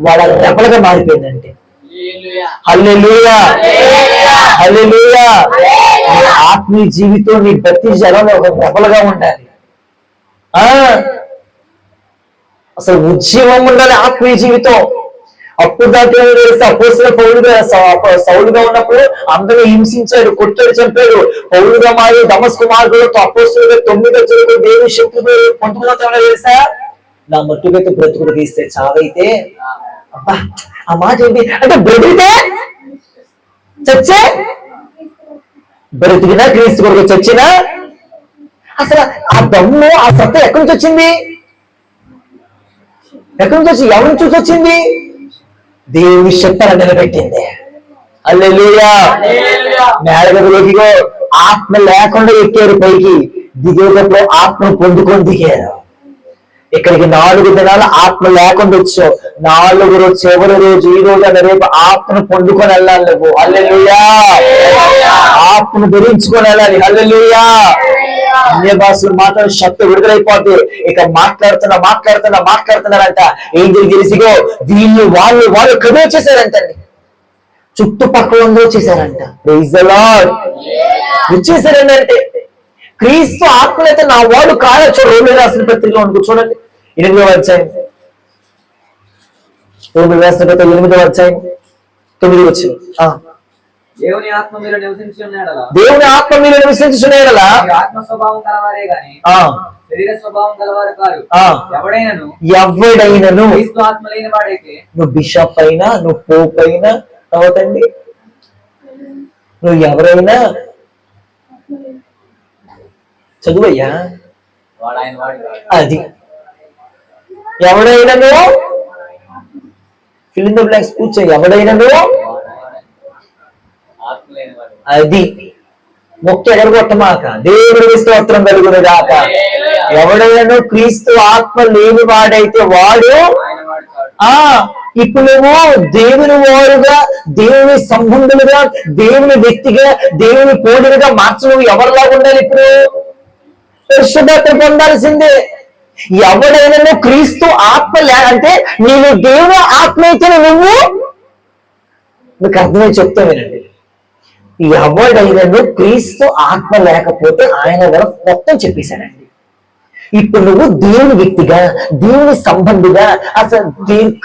వాళ్ళ రెపలుగా మారిపోయిందంటే. హల్లెలూయా. హల్లెలూయా. ఆత్మీయ జీవితం నీ భక్తి జనం ఒక రెపలుగా ఉండాలి. అసలు ఉద్యమం ఉండాలి ఆత్మీయ జీవితం. అప్పుడు దాకా అపోస్తలుడు సౌలుగా ఉన్నప్పుడు అందరూ హింసించాడు, కొట్టాడు, చంపాడు. పౌలుగా మారి దమస్కు మార్గంలో అపోస్తలుగా 9 వచ్చులకు దేవుని శక్తి పొందుకున్నా తెలుసా? నా మట్టుకైతే బ్రతుకుడు తీస్తే చావైతే. అబ్బా, ఆ మాట ఏంటి అంటే, బ్రతికితే చచ్చే, బ్రతికినా క్రీస్తు కొరకు, చచ్చినా. అసలు ఆ దమ్ము, ఆ సత్తా ఎక్కడి నుంచి వచ్చింది? ఎక్కడి నుంచి వచ్చి, ఎవరిని చూసి వచ్చింది? దేవుని శక్తిని నిలబెట్టింది. హల్లెలూయా. మేడగదిలోకి ఆత్మ లేకుండా ఎక్కారు, పైకి దిగేటప్పుడు ఆత్మ పొందుకొని దిగారు. ఇక్కడికి 4 దినాలు ఆత్మ లేకుండా వచ్చావు. 4వ రోజు, చివరి రోజు, ఈ రోజు అనే రేపు ఆత్మను పొందుకొని వెళ్ళాలి నువ్వు. హల్లెలూయా. ఆత్మను ధరించుకొని వెళ్ళాలి. హల్లెలూయా. అన్య భాషలు మాత్రం శక్తి విడుదలైపోతే ఇక మాట్లాడుతున్నారంట. ఏం తెలిసిగో వీళ్ళు వాళ్ళు కదే చేశారంటండి. చుట్టుపక్కల వచ్చేసారంట. Praise the lord. వచ్చేసారంటే క్రీస్తు ఆత్మలైతే నా వాడు కావచ్చు. రోమిలి రాసిన పత్రికలో అనుకో, చూడండి 8వ అధ్యాయం. రోమిలి రాసిన పత్రిక 8వ అధ్యాయం 9వ వచనం. దేవుని ఆత్మ మీలో నివసించుచున్నాడలా, ఆత్మ స్వభావం కలవారే గాని శరీర స్వభావం కలవారు కాదు. ఎవడైనను క్రీస్తు ఆత్మ లేని వాడైతే, నువ్వు బిషప్ అయినా, నువ్వు పోప్ అయినా, తర్వాతండి నువ్వు ఎవరైనా చదువయ్యా, అది ఎవడైనను ఫిల్ ఇన్ ద బ్లాంక్స్ కూర్చో. ఎవడైనను అది మొక్క ఎగరగొట్టమాక. దేవుడికి స్తోత్రం కలుగును గాక. ఎవడైనా క్రీస్తు ఆత్మ లేని వాడైతే వాడు ఆయన వాడు కాడు. ఇప్పుడు నువ్వు దేవుని వారుగా, దేవుని సంబంధులుగా, దేవుని వ్యక్తిగా, దేవుని పోలికగా నువ్వు ఎవరిలాగా ఉండాలి? ఇప్పుడు పరిశుద్ధత పొందాల్సిందే. ఎవడైనా క్రీస్తు ఆత్మ అంటే నేను దేవుని ఆత్మ అయితే నువ్వు, మీకు అర్థమై చెప్తా వినండి. ఎవడైనా క్రీస్తు ఆత్మ లేకపోతే ఆయన కూడా మొత్తం చెప్పేశాడండి. ఇప్పుడు నువ్వు దేవుని వ్యక్తిగా, దేవుని సంబంధిగా, అసలు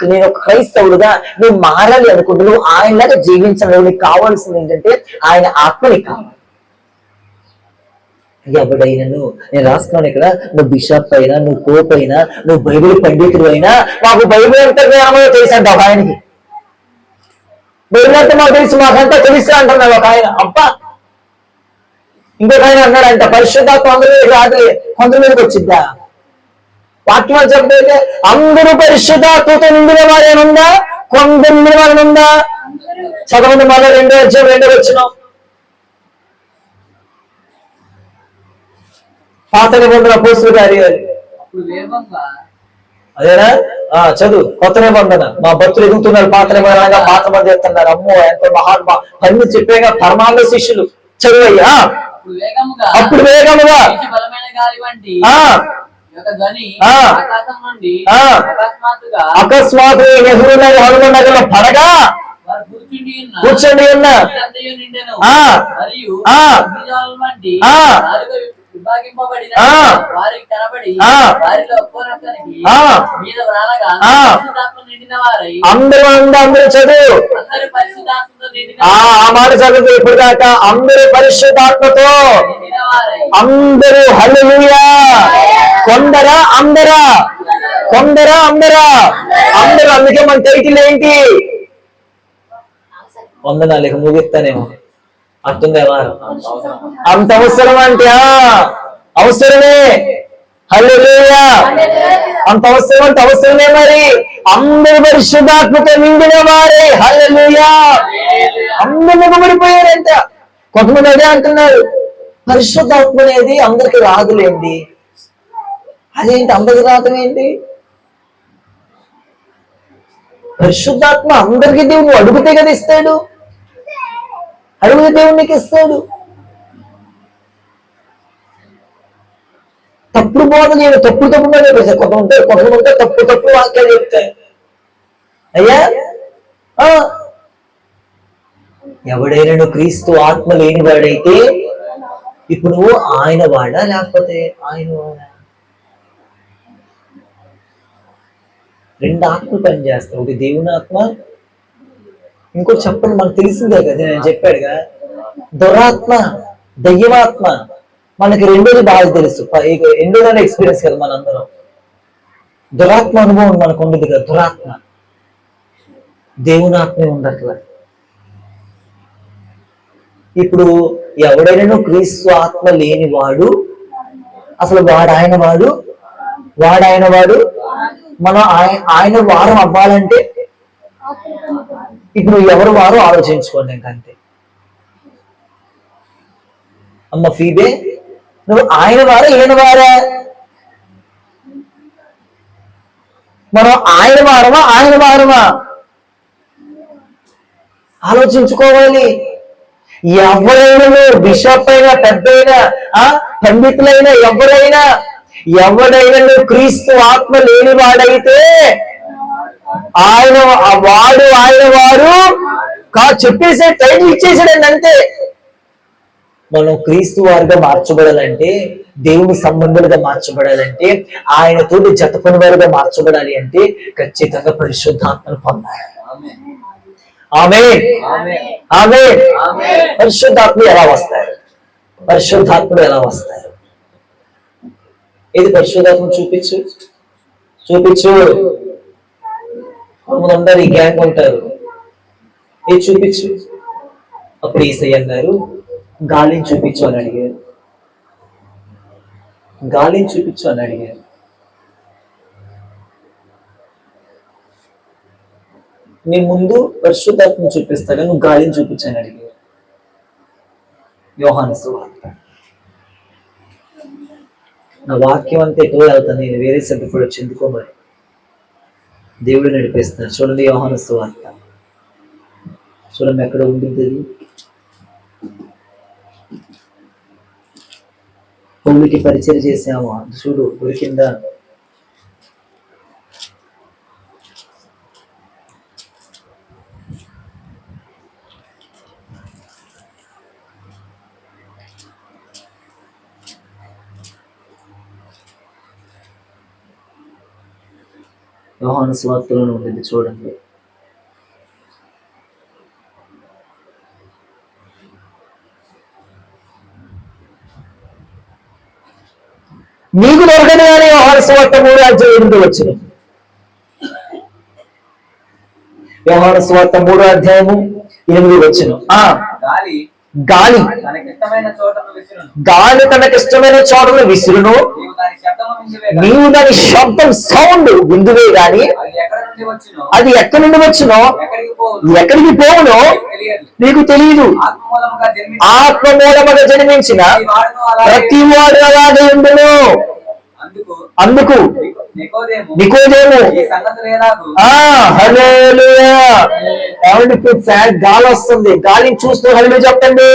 నేను ఒక క్రైస్తవుడుగా నువ్వు మారాలి అనుకుంటూ నువ్వు ఆయనలాగా జీవించాలి. నీకు కావాల్సింది ఏంటంటే ఆయన ఆత్మ నీకు కావాలి. ఎవడైనాను, నేను రాస్తున్నాను ఇక్కడ, నువ్వు బిషప్ అయినా, నువ్వు కోప్ అయినా, నువ్వు బైబిల్ పండితుడు అయినా, మాకు బైబిల్ ఎంత జ్ఞానమో తెలుసు అంట ఒక ఆయనకి. బైబిల్ అంటే మాకు తెలుసు, మాకంతా తెలుసు అంటున్నాడు ఒక ఆయన. అబ్బా, ఇంకొక ఆయన అన్నాడంట, పరిశుద్ధాత్మ అందరి మీద రాదులే, కొందరి మీదకి వచ్చిద్దా? వాక్యం చెప్పైతే అందరూ పరిశుద్ధాత్మతో నిండిన వారేనుందా, కొందరు నిండిన వారేనుందా? చదవండి మళ్ళీ 2వ వచ్చిన పాత నిబంధన అపోస్తలుల కార్యాలు. అప్పుడు వేగంగా అదేనా? చదువు. కొత్త నిబంధన. మా భక్తులు ఎదుగుతున్నారు, పాత నిబంధనగా పాత మంది ఎత్తున్నారు. అమ్మో ఎంత మహాత్మా పని చెప్పేగా పరమాత్మ శిష్యులు. చదువయ్యా. అప్పుడు వేగముగా బలమైన గాలి వంటి యొక్క ధ్వని ఆకాశం నుండి అకస్మాత్తుగా హనుమనగర్లో పడగా కూర్చొని ఉన్న విభాగింపబడిన వారికి కనబడి వారిలో ఒక్కొక్కరికి మీద వ్రాలగా పరిశుద్ధాత్మ నిండిన వారై అందరూ చదువు. అందరూ పరిశుద్ధాత్మతో నిండిన ఆ మాట చదువు ఇప్పుడు దాకా. అందరూ పరిశుద్ధాత్మతో, అందరూ హల్లెలూయా. కొందరా అందరా? కొందరా అందరా? అందరూ. అందుకే మన టైటిల్ ఏంటి? వందనాలు. ముగిస్తానేమో అర్థంగా వారు అంత అవసరం అంటే అవసరమే. హల్లెలూయా. అంత అవసరం అంటే అవసరమే. మరి అందరు పరిశుద్ధాత్మతో నిండిన వారే. హల్లెలూయా. అందరూ నిలబడిపోయారంట. కొంతమంది అదే అంటున్నారు, పరిశుద్ధాత్మ అనేది అందరికి రాదులేండి. అదేంటి అందరికి రాదులేంటి? పరిశుద్ధాత్మ అందరికీ దేవుడు అడిగితే కదా ఇస్తాడు. అడిగితే దేవుడు నీకు ఇస్తాడు. తప్పుడు బోధ నేను తప్పుడు కొంతమంది ఉంటే తప్పుడు వాక్యాలు చెప్తాయి. అయ్యా, ఎవడైనా క్రీస్తు ఆత్మ లేని వాడైతే ఇప్పుడు నువ్వు ఆయన వాడా లేకపోతే ఆయన వాడా? 2 ఆత్మలు పనిచేస్తావు. ఒకటి దేవుని ఆత్మ, ఇంకోటి చెప్పండి, మనకు తెలిసిందే కదా, నేను చెప్పాడుగా, దురాత్మ, దయ్యమాత్మ. మనకి రెండోది బాగా తెలుసు, రెండోదాని ఎక్స్పీరియన్స్ కదా మనందరం. దురాత్మ అనుభవం మనకు ఉండదు కదా. దురాత్మ, దేవుని ఆత్మే ఉండట్లా. ఇప్పుడు ఎవడైనా క్రీస్తు ఆత్మ లేని వాడు అసలు వాడాయన వాడు మనం ఆయన వారం అవ్వాలంటే ఇప్పుడు ఎవరు వారు ఆలోచించుకోండి. ఇంకంతే. అమ్మ ఫీబే, నువ్వు ఆయన వారా ఈయన వారా? మనం ఆయన వారమా ఆలోచించుకోవాలి. ఎవరైనా బిషప్ అయినా, పెద్దయినా, పండితులైనా, ఎవడైనా క్రీస్తు ఆత్మ లేని వాడైతే ఆయన వారు చెప్పేసే టైటిల్ ఇచ్చేసాడండి. అంతే. మనం క్రీస్తు వారుగా మార్చబడాలంటే, దేవుని సంబంధులుగా మార్చబడాలంటే, ఆయనతోటి జతపని వారుగా మార్చబడాలి అంటే ఖచ్చితంగా పరిశుద్ధాత్మను పొందాలి. ఆమేన్. పరిశుద్ధాత్మ ఎలా వస్తారు? పరిశుద్ధాత్ముడు ఎలా వస్తారు? ఏది పరిశుద్ధాత్మ? చూపించు. కొంతమంది ఈ గ్యాంగ్ ఉంటారు. ఏది చూపించు? అప్పుడు యేసయ్య అన్నారు, గాలిని చూపించు అని అడిగారు. నీ ముందు పరిశుద్ధాత్మ చూపిస్తాగా, నువ్వు గాలిని చూపించని అడిగారు. యోహాను సువార్త. నా వాక్యం అంతా ఎటు వెళ్తాను, నేను వేరే సభ్యుడు కూడా చెందుకోమని దేవుడు నడిపిస్తాను. చూడండి యోహాను సువార్త, చూడండి ఎక్కడ ఉంటుంది. పౌలుకి పరిచయం చేసాము, చూడు దొరికిందా. యోహాను సువార్తలోనే ఉంటుంది చూడండి. మీకు దొరకని కానీ యోహాను సువార్త 3:8 వచ్చిన. యోహాను సువార్త 3:8 వచ్చిన. గాలి తనకిష్టమైన చోటను విసురును, నీవు దాని శబ్దం సౌండ్ విందువే గాని అది ఎక్కడి నుండి వచ్చినో ఎక్కడికి పోవునో నీకు తెలియదు. ఆత్మ మూలముగా జన్మించిన ప్రతి వాడు అలాగే ఉండును. అందుకు నికోదేము హల్లెలూయా. ఏమండి, ఇప్పుడు ఫ్యాన్ గాలి వస్తుంది, గాలిని చూస్తూ హల్లెలూయా చెప్పండి.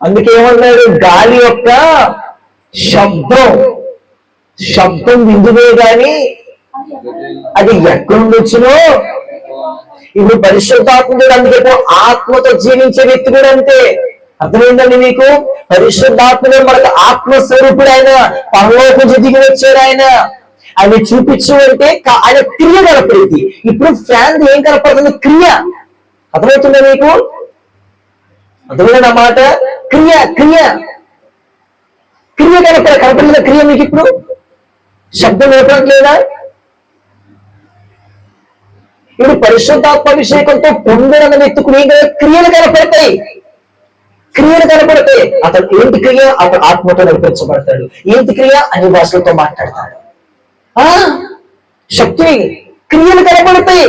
అందుకేమన్నాడు, గాలి యొక్క శబ్దం విందువే గాని అది ఎక్కడి నుండి వచ్చినో. ఇప్పుడు పరిశుద్ధాత్ముడు అందుకే ఆత్మతో జీవించే వ్యక్తి కూడా అంతే. అర్థమైందండి మీకు? పరిశుద్ధాత్ముడు మనకు ఆత్మస్వరూపుడు, ఆయన పరలోకం దిగి వచ్చాడు. ఆయన చూపించు అంటే ఆయన క్రియ కనపడింది. ఇప్పుడు ఫ్యాన్ ఏం కనపడుతుంది? క్రియ. అర్థమవుతుందా మీకు? అర్థమైంది మాట? క్రియ కనపడిందా క్రియ మీకు? ఇప్పుడు శబ్దం వినపడట్లేదా? ఇప్పుడు పరిశుద్ధాత్మాభిషేకంతో పొందిన వ్యక్తికి క్రియలు కనపడతాయి. అతను ఏంటి క్రియ? అతను ఆత్మతో నడిపించబడతాడు. ఏంటి క్రియ? అన్ని భాషలతో మాట్లాడతాడు. శక్తి క్రియలు కనపడతాయి.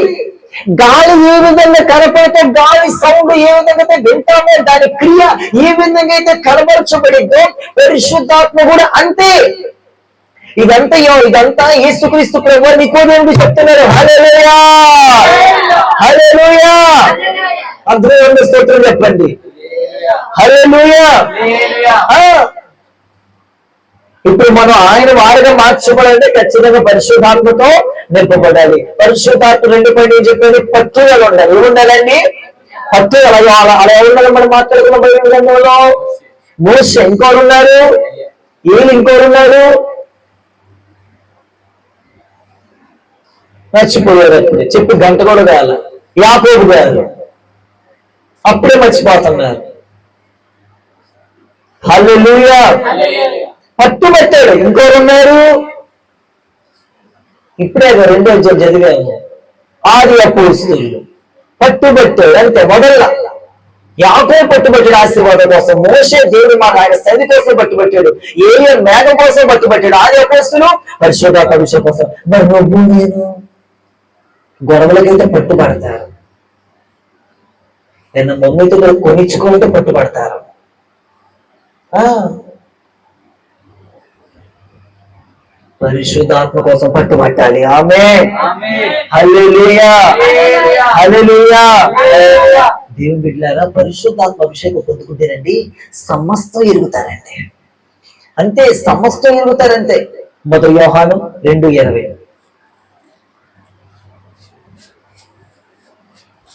గాలి ఏ విధంగా కనపడితే, గాలి సౌండ్ ఏ విధంగా అయితే వింటామో, దాని క్రియ ఏ విధంగా అయితే కనబరచబడిందో పరిశుద్ధాత్మ కూడా అంతే. ఇదంతా యేసుక్రీస్తు ప్రభువు నికోదేముడు చెప్తున్నారు. హల్లెలూయా, హల్లెలూయా. అందరూ స్తోత్రం చెప్పండి. హల్లెలూయా. ఇప్పుడు మనం ఆయన వారిగా మార్చబడాలంటే ఖచ్చితంగా పరిశుద్ధాత్మతో నింపబడాలి. పరిశుద్ధాత్మ 2 చెప్పేది పట్టుదల ఉండాలి. ఏముండాలండి? పట్టుదల. అలా ఉండాలి. మనం మాట్లాడుకున్న బైబిల్లో మోషే, ఇంకోరు ఉన్నారు, ఇంకోరు ఉన్నారు, మర్చిపోయారు. అప్పుడే చెప్పి గంట కూడా కాదు, యాకోబు గారు అప్పుడే మర్చిపోతున్నారు. హల్లెలూయా. పట్టుబట్టాడు. ఇంకోరు ఉన్నారు, ఇప్పుడే 2వ అధ్యాయం చదివాము, ఆది అపోస్తలులు. పట్టుబట్టాడు అంతే. మొదల యాకోబు పట్టుబట్టాడు ఆశీర్వాదం కోసం, మోషే దేవుడి మాట ఆయన సన్నిధి కోసం పట్టుబట్టాడు, ఏలియా మేఘం కోసం పట్టుబట్టాడు, ఆది అపోస్తలులు పరిశుద్ధాత్మ అభిషేకం కోసం. మరి నువ్వు నేను గొడవలకైతే పట్టుబడతారు, నేను మమ్మీతో కొనిచ్చుకుంటే పట్టుబడతారు. పరిశుద్ధాత్మ కోసం పట్టుబట్టాలి. ఆమేన్. హల్లెలూయా, హల్లెలూయా. దేవుని బిడ్డలారా, పరిశుద్ధాత్మ అభిషేకం పొందుకుంటేనండి సమస్తం ఎరుగుతారండి. అంతే, సమస్తం ఎరుగుతారంతే. 1 యోహాను 2:20.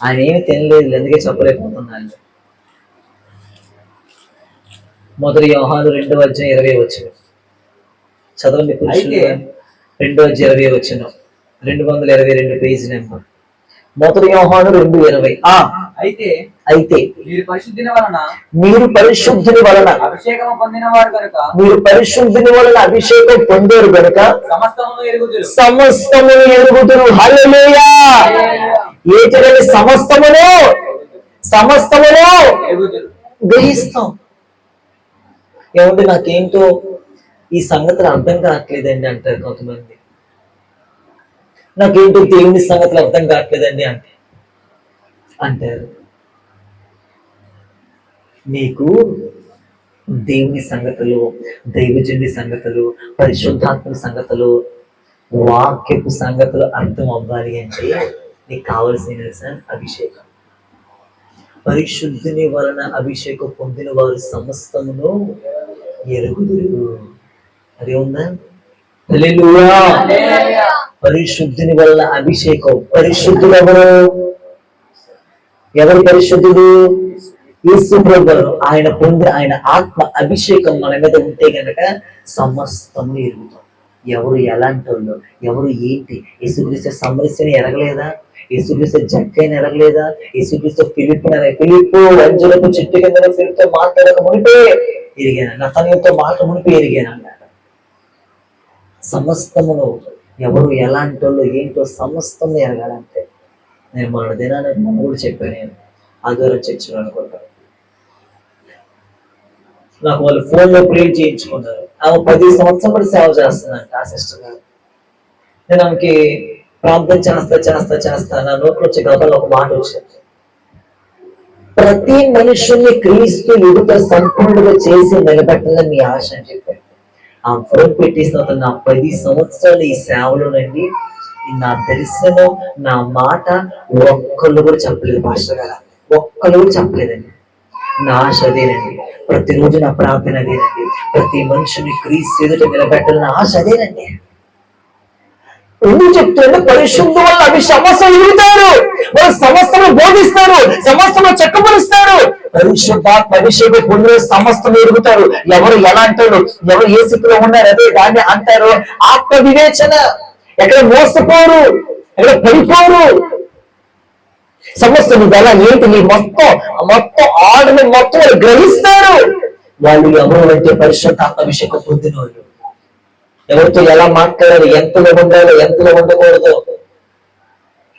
ఆయన ఏమి తినలేదు, అందుకే చెప్పలేకపోతున్నాను. 1 యోహాను 2:20 చదవండి. 2:20 222 పేజీ నెంబర్. 1 యోహాను 2:20. అయితే మీరు పరిశుద్ధిని వలన అభిషేకం పొందారు గనుక సమస్తమును ఎరుగుదురు. హల్లెలూయా. ఏటిని సమస్తమును గ్రహిస్తాం. ఏమంటే నాకేంటో ఈ సంగతులు అర్థం కావట్లేదండి అంటారు కొంతమంది. నాకేంటో దేవుని సంగతులు అర్థం కావట్లేదండి అంటే అంటారు. నీకు దేవుని సంగతులు, దైవజనుడి సంగతులు, పరిశుద్ధాత్మ సంగతులు, వాక్యపు సంగతులు అర్థం అవ్వాలి అంటే నీకు కావలసిన అభిషేకం. పరిశుద్ధుని వలన అభిషేకం పొందిన వారు సమస్తమును ఎరుగుదురు. అది ఉందా? హల్లెలూయా. పరిశుద్ధుని వలన అభిషేకం. పరిశుద్ధుడు ఎవరు? ఎవరు పరిశుద్ధుడు? యేసు ప్రభువు. ఆయన పొంది ఆయన ఆత్మ అభిషేకం మన మీద ఉంటే గనక సమస్తము ఎరుగుతాం. ఎవరు ఎలాంటి వాళ్ళు, ఎవరు ఏంటి? యేసుక్రీస్తు సమస్యని ఎరగలేదా? యేసుక్రీస్తు జక్కైన ఎరగలేదా? యేసుక్రీస్తు ఫిలిప్పు అంజులకు చెట్టు కింద ఫిలిప్తో మాట్లాడక మునిపే ఎరిగాను, నతనీయులతో మాట మునిపే ఎరిగాను అన్నాడు. సమస్తమును ఎవరు ఎలాంటి వాళ్ళు ఏంటో సమస్తం ఎరగాలంటే నేను మన దినాన్ని మనం కూడా చెప్పాను. నేను ఆదివారం చర్చలో అనుకుంటాను, నాకు వాళ్ళు ఫోన్లో ప్రేర్ చేయించుకున్నారు. ఆమె 10 సంవత్సరం కూడా సేవ చేస్తుందంట ఆ సిస్టర్ గారు. నేను ఆమెకి ప్రార్థన చేస్తా నా నోట్లో వచ్చే గతంలో ఒక మాట వచ్చింది, ప్రతి మనుషుల్ని క్రీస్తు ఎదుట సంపూర్ణంగా చేసి నిలబెట్టాలని మీ ఆశ అని చెప్పారు. ఆ ఫోన్ పెట్టేసిన తర్వాత నా 10 సంవత్సరాలు ఈ సేవలోనండి నా దర్శనం, నా మాట ఒక్కళ్ళు కూడా చెప్పలేదు పాస్టర్ గారు, ఒక్కళ్ళు కూడా చెప్పలేదండి. నా ఆశ అదేనండి, ప్రతిరోజు నా ప్రార్థన అదేనండి, ప్రతి మనుషుని క్రీస్తు ఎదుట నిలబెట్టాలని ఆశ అదేనండి. ఎందుకు చెప్తుంటే పరిశుద్ధ వల్ల అవి సమస్యలు ఎదుగుతారు, వాళ్ళు సమస్తను బోధిస్తారు, సమస్తను చెక్కపరుస్తారు. పరిశుద్ధాత్మ అభిషేకం పొందిన సమస్తను ఎదుగుతారు. ఎవరు ఎలా అంటారు, ఎవరు ఏ స్థితిలో ఉన్నారు అదే దాన్ని అంటారు. ఆత్మ వివేచన, ఎక్కడ మోసపోరు, ఎక్కడ పడిపోరు. సమస్య నువ్వు ఎలా ఏంటి నీ మొత్తం ఆడని మొత్తం వాళ్ళు గ్రహిస్తారు. వాళ్ళు ఎవరు అంటే పరిశుద్ధాత్మ అభిషేకం పొందిన వాళ్ళు. ఎవరితో ఎలా మాట్లాడాలి, ఎంతలో ఉండాలి, ఎంతలో ఉండకూడదు,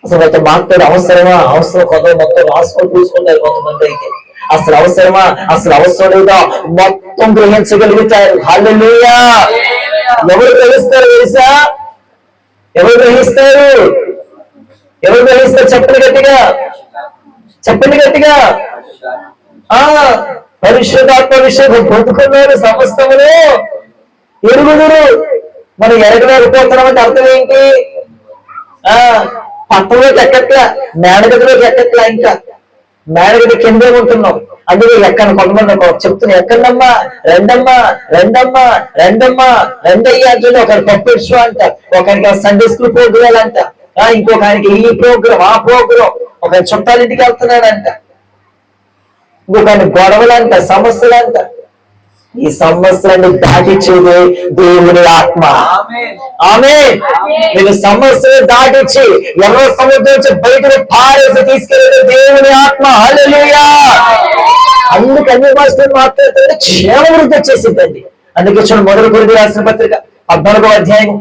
అసలు వాళ్ళతో మాట్లాడే అవసరమా, అవసరం కదా మొత్తం రాసుకొని చూసుకుంటారు కొంతమంది అయితే. అసలు అవసరమా, అసలు అవసరం లేదా మొత్తం గ్రహించగలుగుతారు. హల్లెలూయా. ఎవరు గ్రహిస్తారు తెలుసా? ఎవరు గ్రహిస్తారు? ఎవరు గ్రహిస్తారు? చెప్పండి గట్టిగా, చెప్పండి గట్టిగా. పరిశుద్ధాత్మ అభిషేకం పొందుకున్నారు సమస్తమును ఎరుగుదురు. మనం ఎరగలేకపోతున్నామంటే అర్థం ఏంటి? పట్టణంలోకి ఎక్కట్లా, మేడగదిలోకి ఎక్కట్లా, ఇంకా మేడగది కిందే ఉంటున్నాం. అందుకే ఎక్కడ కొంతమంది చెప్తున్నా, ఎక్కడమ్మా రెండమ్మా రెండమ్మా రెండమ్మా రెండయ్యా అంటున్నా. ఒకరి పప్పు అంట, ఒకరికి సండే స్కూల్ ప్రోగ్రాలు అంట, ఇంకొక ఆయనకి ఈ ప్రోగ్రాం ఆ ప్రోగ్రాం, ఒక చుట్టాలింటికి వెళ్తున్నాడంట, ఇంకొక ఆయన గొడవలంట, సమస్యలంట. ఈ సమస్యలను దాటించేది దేవుని ఆత్మ. ఆమేన్. నేను సమస్యను దాటించి ఎవరో సముద్రం నుంచి బయటకు పారేసి తీసుకెళ్ళేది దేవుని ఆత్మ. హల్లెలూయా. అందుకు అన్ని భాషలు మాట్లాడుతుంటే క్షేమ వృద్ధి వచ్చేసిందండి. అందుకే చూడండి, మొదటి కొరింథీయులకు రాసిన పత్రిక 14వ అధ్యాయం,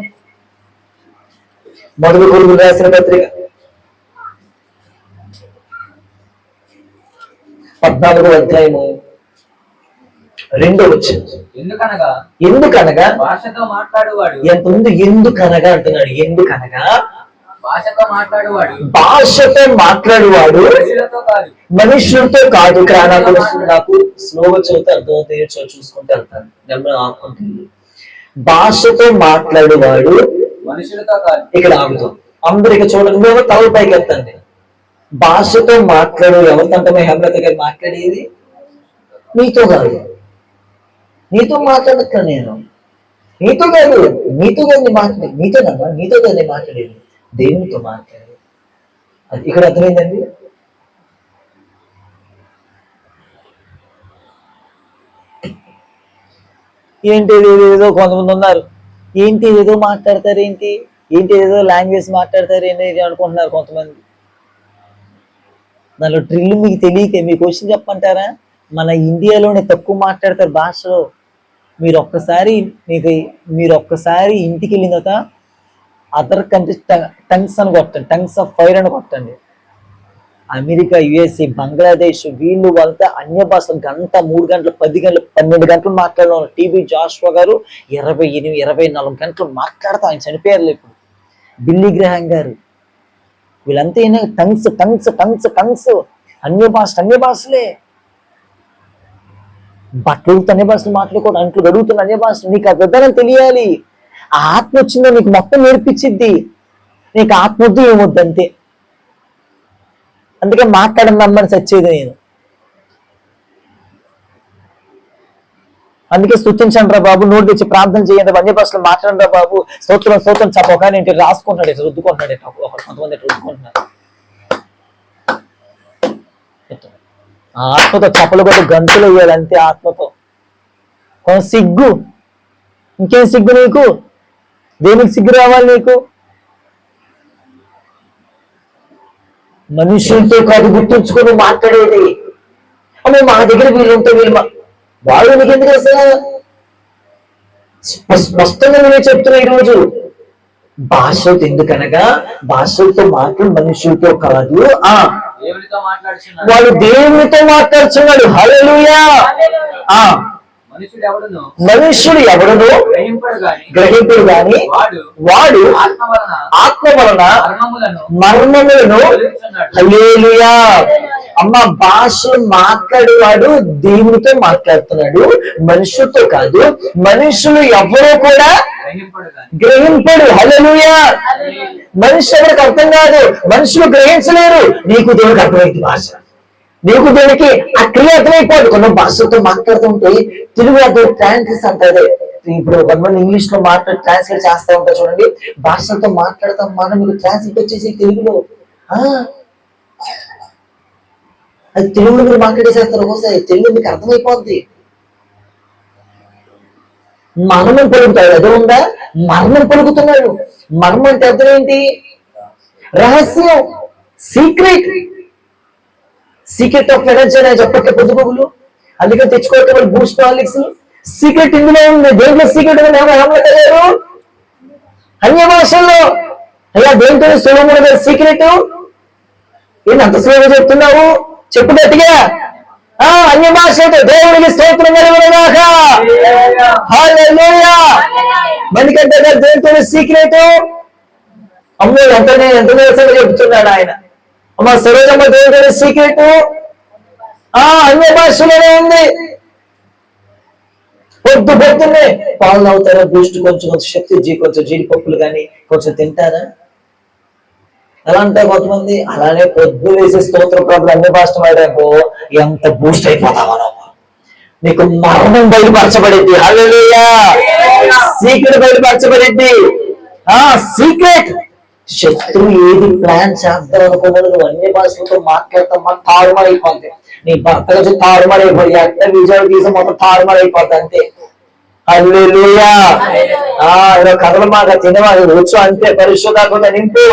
మొదటి కొరింథీయులకు రాసిన పత్రిక 14వ అధ్యాయము 2వ వచనం. ఎందుకనగా భాషతో మాట్లాడువాడు, ఎంత ఉంది ఎందుకనగా అంటున్నాడు. ఎందుకనగా భాషతో మాట్లాడువాడు మనుషులతో కాదు. నాకు స్లోగా చదివితే అర్థమవుతాయో చూసుకుంటే వెళ్తాను, నెమ్మది ఆపుకుంటుంది. భాషతో మాట్లాడువాడు మనుషులతో కాదు. ఇక్కడ ఆగుతాం అందరికి చూడండి, మేము తల పైకి ఎత్తండి. భాషతో మాట్లాడు ఎవరితో హేమలత గారు మాట్లాడేది? నీతో కాదు, నీతో మాట్లాడక నేను, నీతో కాదు మాట్లాడేది, నీతో కాదు మాట్లాడేది, దేవునితో మాట్లాడేది. అది ఇక్కడ అర్థమైందండి. ఏంటి ఏదో కొంతమంది ఉన్నారు, ఏంటి ఏదో మాట్లాడతారు, ఏంటి ఏదో లాంగ్వేజ్ మాట్లాడతారు ఏంటి అనుకుంటున్నారు కొంతమంది. దానిలో డ్రిల్ మీకు తెలియక మీకు క్వశ్చన్ చెప్పంటారా? మన ఇండియాలోనే తక్కువ మాట్లాడతారు భాషలో. మీరు ఒక్కసారి ఇంటికి వెళ్ళిన తర్వాత అదర్ కంట్రీస్ టంగ్స్ అని కొట్టండి, టంగ్స్ ఆఫ్ ఫైర్ అని కొట్టండి. అమెరికా, యుఎస్ఏ, బంగ్లాదేశ్ వీళ్ళు వాళ్ళతో అన్య భాషలు 1 గంట 3 గంటలు 10 గంటలు 12 గంటలు మాట్లాడడం. టీబీ జాషువా గారు 24 గంటలు మాట్లాడతాం. ఆయన చనిపోయారు ఇప్పుడు. బిల్లీ గ్రహాం గారు వీళ్ళంతా అయినా టంగ్స్ టంగ్స్ టంగ్స్ టంగ్స్, అన్ని భాషలే. బట్టలతో అన్ని భాషలు మాట్లాడుకోవడం, అంట్లు గడుగుతున్న అన్ని భాషలు. నీకు ఆ విధానం తెలియాలి. ఆ ఆత్మ వచ్చిందో నీకు మొత్తం నేర్పించిద్ది. నీకు ఆత్మ వద్దు ఏమొద్దు అంతే. అందుకే మాట్లాడడం నమ్మని చచ్చేది నేను. అందుకే స్తుతించండి రా బాబు, నోటి తెచ్చి ప్రార్థన చేయండి, అన్య భాషలు మాట్లాడండి రా బాబు, స్తోత్రం చెప్ప. ఒక ఆయన ఏంటి రాసుకుంటున్నాడు, ఇట్లా రుద్దుకుంటున్నాడు, ఇట్లా కొంతమంది ఇట్లా రుద్దుకుంటున్నారు. ఆత్మతో చప్పలు కొట్టి గంతులు వేయాలి అంతే. ఆత్మతో సిగ్గు, ఇంకేం సిగ్గు నీకు? దేనికి సిగ్గు రావాలి నీకు? మనుషులతో కాదు గుర్తుంచుకొని మాట్లాడేది. అమ్మ మా దగ్గర వీళ్ళుంటే వాళ్ళు నీకు ఎందుకు అసలు? స్పష్టంగా నేనే చెప్తున్నా ఈరోజు, భాషతో ఎందుకనగా భాషలతో మాట్లాడు, మనుషులతో కాదు. వాళ్ళు దేవునితో మాట్లాడుతున్నాడు. హల్లెలూయా. మనుషుడు ఎవడును గ్రహింపుడు గాని వాడు ఆత్మ వలన మర్మములను. హల్లెలూయా. అమ్మ భాషలు మాట్లాడేవాడు దేవునితో మాట్లాడుతున్నాడు, మనుషులతో కాదు. మనుషులు ఎవరో కూడా గ్రహింపడు. హల్లెలూయా. మనిషి ఎవరికి అర్థం కాదు, మనుషులు గ్రహించలేరు. నీకు దేవుడికి అర్థమైంది భాష, నీకు దేవుడికి ఆ క్రియ అర్థమైపోదు. కొన్ని భాషలతో మాట్లాడుతుంటే తెలుగు అర్థం ట్రాన్స్లేట్ అంటారు. ఇప్పుడు కొంతమంది ఇంగ్లీష్ లో ట్రాన్స్లేట్ చేస్తా ఉంటారు చూడండి. భాషలతో మాట్లాడతాం మనం, మీకు ట్రాన్స్లేట్ వచ్చేసి తెలుగులో. అది తెలుగులో మీరు మాట్లాడేసేస్తారు. ఒకసారి తెలుగు మీకు అర్థమైపోద్ది. మర్మం పలుకుతాడు, అదే ఉందా? మర్మం పలుకుతున్నాడు. మర్మం అంటే అర్థం ఏంటి? రహస్యం, సీక్రెట్. సీక్రెట్ ఆఫ్ ఎనర్జీ అని చెప్పట్లే పొద్దుగులు. అందుకని తెచ్చుకోవటం బూస్ట్ హార్లిక్స్. సీక్రెట్ ఇందులో ఉంది. దేంట్లో సీక్రెట్ ఉంది? ఏమయ్యారు అన్య భాషల్లో. అయ్యా దేంతో సొలొమోను గారి సీక్రెట్ ఏంటి అంత సులువుగా చెప్తున్నావు? చెప్పు గట్టిగా. అన్య భాషతో దేవుడికి స్తోత్రం కలుగునుగాక. హల్లెలూయా. మణికంఠ గారు దేంతో సీక్రెట్? అమ్మో ఎంత దేశంగా చెప్తున్నాడు ఆయన. అమ్మ సరోజమ్మ దేవుడి సీక్రెట్ అన్య భాషలోనే ఉంది. పొద్దున్నే పాలు తాగుతారా? బూస్ట్ కొంచెం శక్తి, కొంచెం జీడిపప్పులు కానీ కొంచెం తింటారా? ఎలా అంటారు కొంతమంది? అలానే పొద్దు వేసే స్తోత్ర ప్రభులు అన్ని భాష మాట్లాడకు ఎంత బూస్ట్ అయిపోతావా? నీకు మర్మం బయలుపరచబడింది. హల్లెలూయా. సీక్రెట్ బయలుపరచబడింది. సీక్రెట్. శత్రువు ఏది ప్లాన్ చేద్దాం అనుకున్నాడు, నువ్వు అన్ని భాషలతో మాట్లాడతాం, మాకు తారుమారైపోద్ది. నీ భర్త వచ్చి తారుమారైపోయి ఎంత విజయాలు తీసి మొత్తం తారుమారైపోద్ది అంతే. హల్లెలూయా. కథలు మాట తినవాడు వచ్చు అంతే. పరిశుద్ధాత్మతో నింపు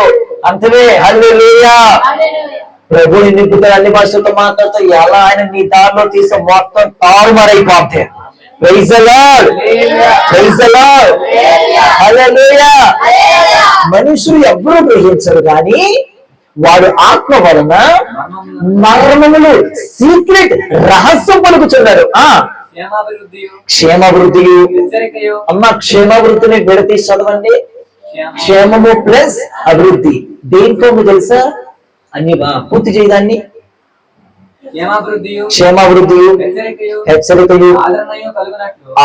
అంతనే. హల్లెలూయా. ప్రభుని నింపుతాడు, అన్ని భాషలతో మాట్లాడుతూ ఎలా ఆయన నీ దారిలో తీసి మొత్తం తారుమారైపోద్ది. Praise the lord. Praise the lord. Hallelujah. మనుషులు ఎవరు గ్రహించరు కానీ వాడు ఆత్మ వలన మర్మములు, సీక్రెట్, రహస్యం పలుకుచున్నాడు. క్షేమాభివృద్ధి. అమ్మ క్షేమాభివృద్ధిని విడతీసి చదవండి. క్షేమము ప్లస్ అభివృద్ధి దేంట్లో తెలుసా? అన్ని పూర్తి చేయదాన్ని. క్షేమాభివృద్ధి, హెచ్చరికయు,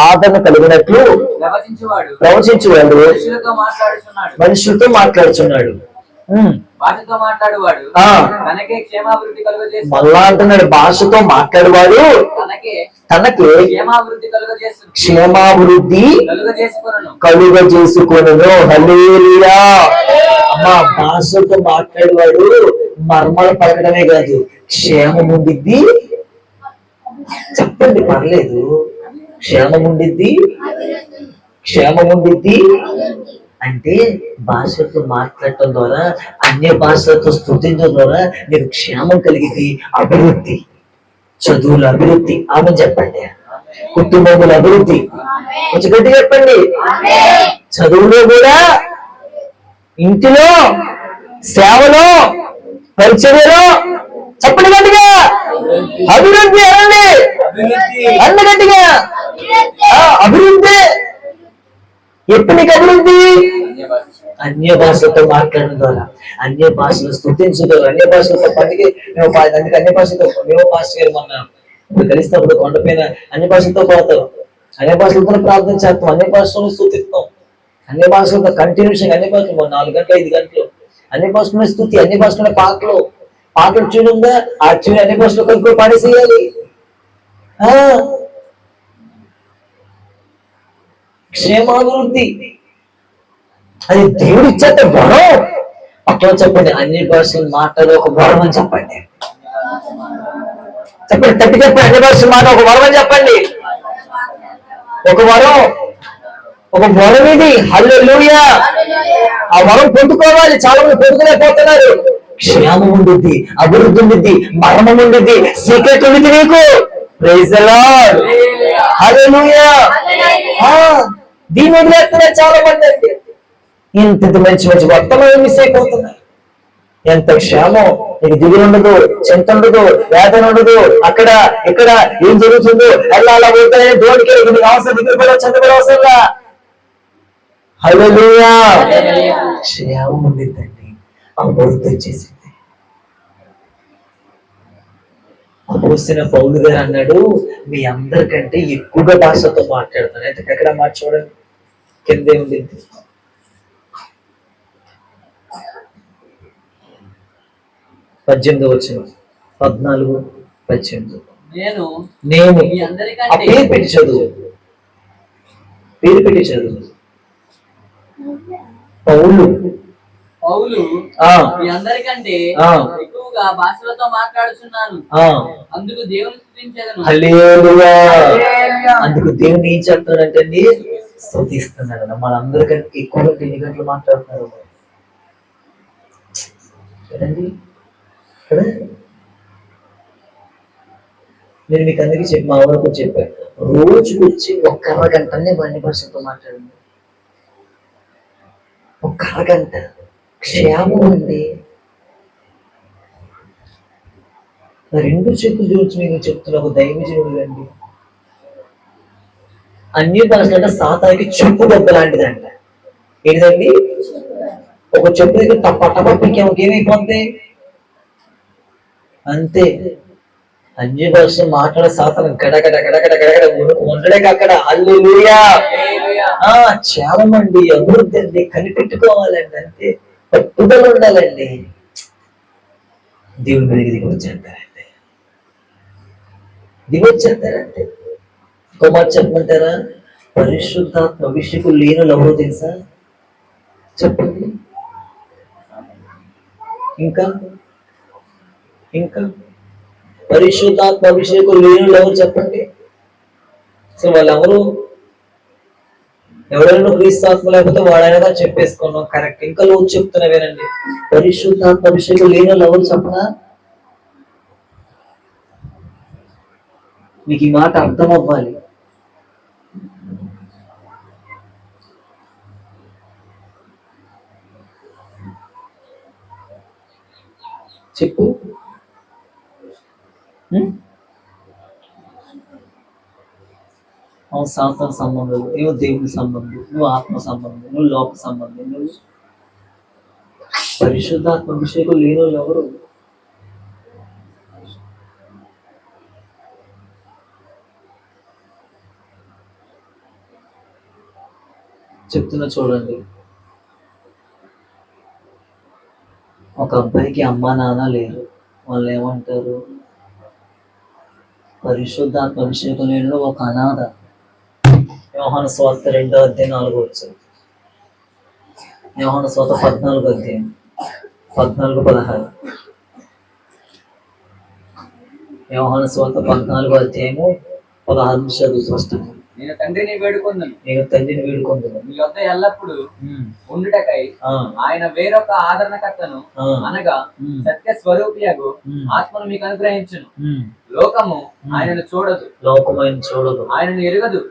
ఆదరణ కలిగినట్లు ప్రవచించువాడు మనుషులతో మాట్లాడుచున్నాడు. మళ్ళా అంటున్నాడు, భాషతో మాట్లాడేవాడు తనకి క్షేమాభివృద్ధి కలుగజేసుకొనును. హల్లెలూయా. అమ్మా భాషతో మాట్లాడేవాడు మర్మాలు పలకడమే కాదు, క్షేమం ఉండిద్ది. చెప్పండి పర్లేదు. క్షేమం ఉండిద్ది. అంటే భాషతో మాట్లాడటం ద్వారా, అన్య భాషలతో స్తుతించడం ద్వారా నీకు క్షేమం కలిగింది, అభివృద్ధి, చదువుల అభివృద్ధి. ఆమె చెప్పండి. కుటుంబముల అభివృద్ధి. కొంచెం గట్టి చెప్పండి. చదువులో కూడా, ఇంటిలో, సేవలో, పరిచర్యలో చెప్పండి గట్టిగా. అభివృద్ధి అనండి అన్న గట్టిగా. అభివృద్ధి. ఎప్పుడు నీకు అభివృద్ధి? అన్య భాష. అన్య భాషలతో మాట్లాడడం ద్వారా, అన్య భాషలు స్తుతించడం ద్వారా, అన్య భాషలతో పనికి అందుకే అన్య భాషలతో మేము పాస్టర్ గారు మొన్న ఇప్పుడు కలిసినప్పుడు కొండపైన అన్య భాషలతో పోతాం, అన్య భాషలతో ప్రార్థన చేస్తాం, అన్య భాషలను స్తుతిస్తాం, అన్య భాషలతో కంటిన్యూషన్ అన్య భాషలు 4 గంటలు 5 గంటలు అన్య భాషలో స్తుతి, అన్య భాషలో పాటలు ట్యూన్ ఉందా ఆ ట్యూన్ అన్య భాషలో కలిపి పాడేసేయాలి. క్షేమాభివృద్ధి అది దేవుడు ఇచ్చేట వరం. పక్కన చెప్పండి, అన్ని భాషలు మాట్లాడే ఒక వరం అని చెప్పండి. చెప్పండి, తప్పి చెప్పండి, అన్ని భాషలు మాట ఒక వరం అని చెప్పండి. ఒక వరం ఇది. హల్లెలూయా. ఆ వరం పొందుకోవాలి. చాలా మంది పొందుకోలేకపోతున్నారు. క్షేమం ఉండిద్ది, అభివృద్ధి ఉండిద్ది, మరణం ఉండిద్ది, సీక్రెట్ ఉండిద్ది నీకు. Praise the lord. హల్లెలూయా. దీని వదిలేస్తున్నారు చాలా మంది. అంటే ఇంత మంచి వర్తమానం మిస్ అయిపోతున్నారు. ఎంత క్షేమం నీకు, దిగులు ఉండదు, చింత ఉండదు, వేదన ఉండదు. అక్కడ ఇక్కడ ఏం జరుగుతుందో అలా పోతాయి దోడికి నీకు అవసరం, దిగులు చంద్రపడే అవసరంలా. హల్లెలూయా. క్షేమం ఉండిద్దండి. అభివృద్ధి వచ్చేసింది. అపోస్తలుడైన పౌలు గారు అన్నాడు, మీ అందరికంటే ఎక్కువగా భాషతో మాట్లాడతాను. అయితే ఎక్కడ మాట చూడండి, కిందే ఉంది 18వ వచనం, 14, 18. నేను నేను మీ ఆ అందరికంటే పేరు పెట్టి చదువు, పేరు పెట్టి చదువు. పౌలు మీ అందరికంటే ఎక్కువగా భాషలతో మాట్లాడుతున్నాను. అందుకు దేవుని స్తుతించెదను. హల్లెలూయా. అందుకు దేవుని ఏం చెప్తాడంటే స్తుతిస్తున్నాడు. మనందరికంటే ఎక్కువగా ఎన్ని గంటలు మాట్లాడుతున్నారు కదండి కదా. నేను మీకు అందరికీ చెప్పి మా వరకు చెప్పాను, రోజుకు వచ్చి 1 అరగంటనే అన్ని భాషలతో మాట్లాడండి. 1 అరగంట క్షేమం అండి. 2 చేతులు జోడించి మీకు చెప్తున్నా, ఒక దైవజనుడు అండి. అన్ని భాషలంటే సాతానికి చెప్పు దెబ్బ లాంటిదంట. ఏంటిదండి? ఒక చెప్పు దగ్గర ఏమైపోతుంది అంతే. అన్య భాష మాట్లాడే సాతాను గడగడ గడగడ గడగడ ఉండడే అక్కడ. హల్లెలూయా. క్షేమం అండి, అభివృద్ధి అండి, కనిపెట్టుకోవాలండి. అంతే, పట్టుదల ఉండాలండి. దేవుని మీద దిగొచ్చేస్తారంటే ఇంకో మాట చెప్పమంటారా? పరిశుద్ధాత్మ అభిషేకం లేనులు ఎవరో తెలుసా? చెప్పండి. ఇంకా పరిశుద్ధాత్మ అభిషేకం లేనులు ఎవరు చెప్పండి? సో వాళ్ళెవరు? ఎవరైనా క్రీస్తాత్మ లేకపోతే వాడైనా చెప్పేసుకున్నాం, కరెక్ట్. ఇంకా లోపు చెప్తున్నా వినండి, పరిశుద్ధాత్మ అభిషేకం లేని వాళ్ళు ఎవరు చెప్పనా? మీకు ఈ మాట అర్థం అవ్వాలి. చెప్పు. సాతాను సంబంధం, నువ్వు దేవుని సంబంధం, నువ్వు ఆత్మ సంబంధం, నువ్వు లోక సంబంధం, నువ్వు పరిశుద్ధాత్మ అభిషేకం లేని వాళ్ళు ఎవరు? చెప్తున్నా చూడండి. ఒక అబ్బాయికి అమ్మా నాన్న లేరు. వాళ్ళు ఏమంటారు? పరిశుద్ధాత్మ అభిషేకం లేని ఒక అనాథ. యోహాను సువార్త 2వ అధ్యాయం 4వ వచనం. యోహాను సువార్త 14వ అధ్యాయం 14-16. యోహాను సువార్త 14వ అధ్యాయము 16 నిమిషాలు స్పష్టంగా. నేను తండ్రిని వేడుకొందును, మీ వద్ద ఎల్లప్పుడు ఉండుటకై ఆయన వేరొక ఆదరణకర్తను అనగా సత్య స్వరూపియగు ఆత్మను మీకు అనుగ్రహించును. లోకము ఆయనను చూడదు, ఆయనను ఎరుగదు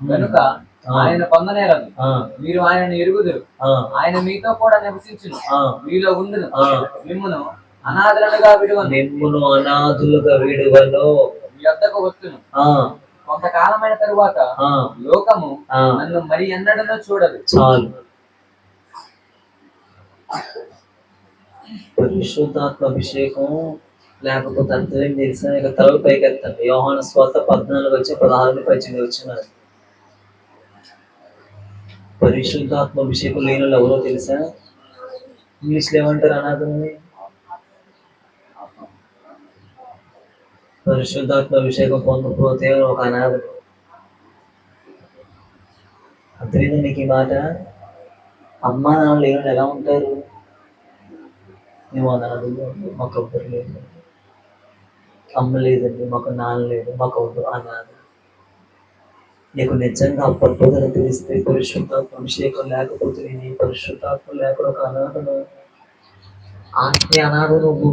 కనుక ఆయన పొందనేరదు. మీరు ఆయనను ఎరుగుదురు. ఆయన మీతో కూడా నివసించును, మీలో ఉండును. మిమ్మును అనాథులుగా విడువను, మీ వద్దకు వచ్చును. కొంతకాలమైన తరువాత ఆ, లోకము ఆ. నన్ను మరి ఎన్నడనో చూడదు. చాలు. పరిశుద్ధాత్మ అభిషేకం లేకపోతే అర్థం తెలిసిన ఇక తలలు పైకెత్తండి. యోహాను స్వాత 14:16 వచ్చినారు. పరిశుద్ధాత్మ అభిషేకం లేని వాళ్ళు ఎవరో తెలుసా? ఇంగ్లీష్లో ఏమంటారు అనాథని? పరిశుద్ధాత్మ అభిషేకం పొందకపోతే ఒక అనాథ. అర్థమైంది మీకు ఈ మాట? అమ్మ నాన్న లేని ఎలా ఉంటారు? మేము అనాథలు, మాకు ఎవ్వరు లేదు, అమ్మ లేదండి, మాకు నాన్న లేదు, మాకు ఎవ్వరు అనాథ. నీకు నిజంగా అప్పటిపోదని తెలిస్తే పరిశుద్ధాత్మ అభిషేకం లేకపోతే నేను ఈ పరిశుద్ధాత్మ లేకుండా ఒక అనాథను, ఆత్మీయ అనాథ నువ్వు.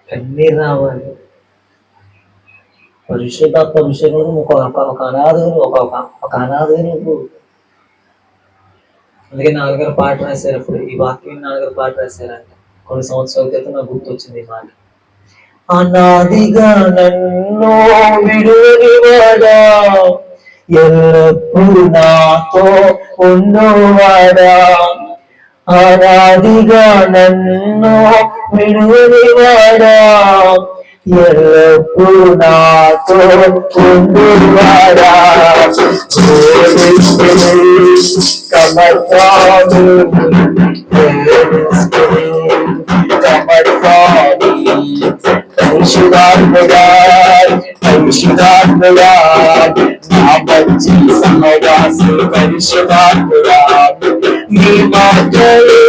కన్నీరు రావాలి. పరిశుద్ధాత్మ అభిషేకం ఒక అనాథను, ఒక అనాథను నువ్వు. అందుకే నాన్నగారు పాట రాశారు. అప్పుడు ఈ వాక్యం నాన్నగారు పాట రాశారంట. కొన్ని సంవత్సరాల క్రితం నాకు గుర్తొచ్చింది ఈ మాట. అనాదిగా నన్ను విడువనివాడా, ఎల్లప్పుడూ నాతో ఉన్నవాడా, అనాదిగా నన్ను విడువనివాడా, ఎల్లప్పుడూ నాతో ఉన్నవాడా, పరిశుద్ధాత్మగా పరిశుద్ధాత్మగా నా మంచి సహవాసి పరిశుద్ధాత్మగా నీ మాటలే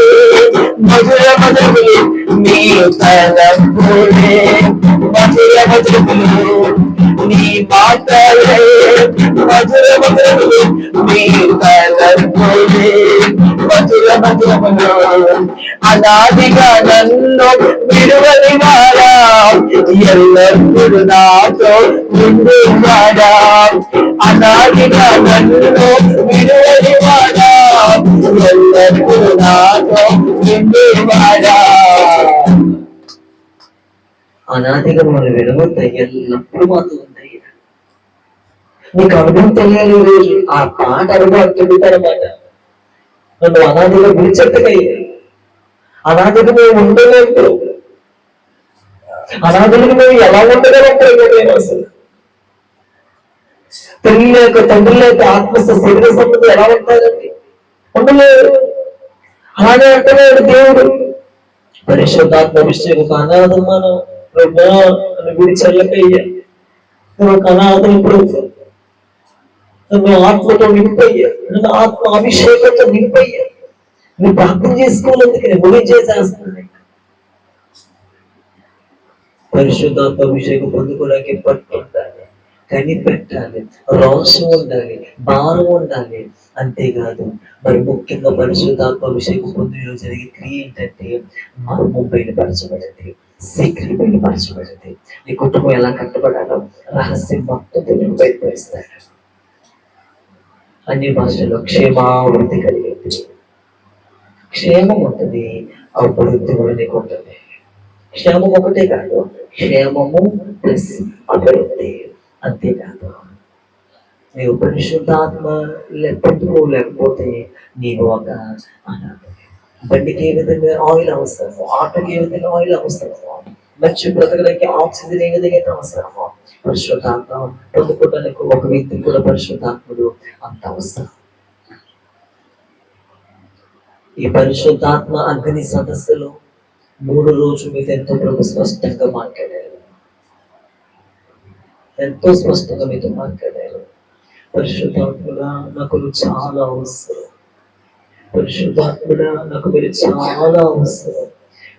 మధుర మధురులు, నీ తలంపులే మధుర మధురులు, నీ మాటలే మధుర మధురులు, నీ తలంపులే మధుర మధురములు. అనాదిగా నన్ను విడువని వాడా, ఎల్లప్పుడూ నాతో ఉండేవాడా, అనాదిగా నన్ను విడువని వాడా, ఎల్లప్పుడూ నాతో ఉండేవాడా. అనాదిగా మనం విడవద్దు, ఎల్లప్పుడూ మాతో ఉంటాయి. నీకు అనుభవం తెలియాలి. రోజు ఆ పాట అనుభవం తెలుగుతారన్నమాట. నన్ను అనాదిగా విడిచెట్టకయ్యా, అనాదిగా మేము ఉండలేదు, అనాథులకు మేము ఎలా ఉండగలం? అసలు తల్లి లేక తండ్రి లేక ఆత్మస్థ శరీర సంబంధం ఎలా ఉంటారండి? ఉండలేదు. అలాగే అంటున్నాడు దేవుడు. పరిశుద్ధాత్మ అభిషేకం ఒక అనాథం మనం నన్ను విడిచెల్లకయ్యా, ఒక అనాథం ఇప్పుడు నన్ను ఆత్మతో నింపయ్యా, నన్ను ఆత్మ అభిషేకంతో నింపయ్యా. నువ్వు ప్రార్థన చేసుకోవాలందుకు నేను ముగించేసేస్తున్నాను. పరిశుద్ధాత్మ అభిషేకం పొందుకోవడానికి పట్టు ఉండాలి, కనిపెట్టాలి, రోషం ఉండాలి, భారం ఉండాలి. అంతేకాదు మరి ముఖ్యంగా పరిశుద్ధాత్మ అభిషేకం పొందిన జరిగే క్రియ ఏంటంటే మర్మం బయలుపరచబడింది, సీక్రెట్ బయలుపరచబడింది. నీ కుటుంబం ఎలా కట్టబడాలో రహస్యం మొత్తం తెలుగు బయలుపరుస్తాడు. అన్ని భాషల్లో క్షేమాభివృద్ధి కలిగింది, క్షేమం ఉంటుంది, అభివృద్ధి కూడా నీకు ఉంటుంది. క్షేమం ఒకటే కాదు, క్షేమము ప్లస్ అభివృద్ధి. అంతేకాదు నీవు పరిశుద్ధాత్మ లేకపోతే నీవు ఒక అనాథ. బండికి ఏ విధంగా ఆయిల్ అవసరమో, ఆటోకి ఏ విధంగా ఆయిల్ అవసరమో, మంచి బ్రతకడానికి ఆక్సిజన్ ఏ విధంగా అవసరమో, పరిశుద్ధాత్మ పొందుకోవడానికి ఒక వ్యక్తి కూడా పరిశుద్ధాత్ముడు అంత అవసరం. ఈ పరిశుద్ధాత్మ అగ్ని సదస్సులో 3 రోజులు మీద ఎంతో ప్రభు స్పష్టంగా మాట్లాడారు, ఎంతో స్పష్టంగా మీతో మాట్లాడారు. పరిశుద్ధాత్ముడా నాకు చాలా అవసరం, పరిశుద్ధాత్ముడా నాకు మీరు చాలా అవసరం.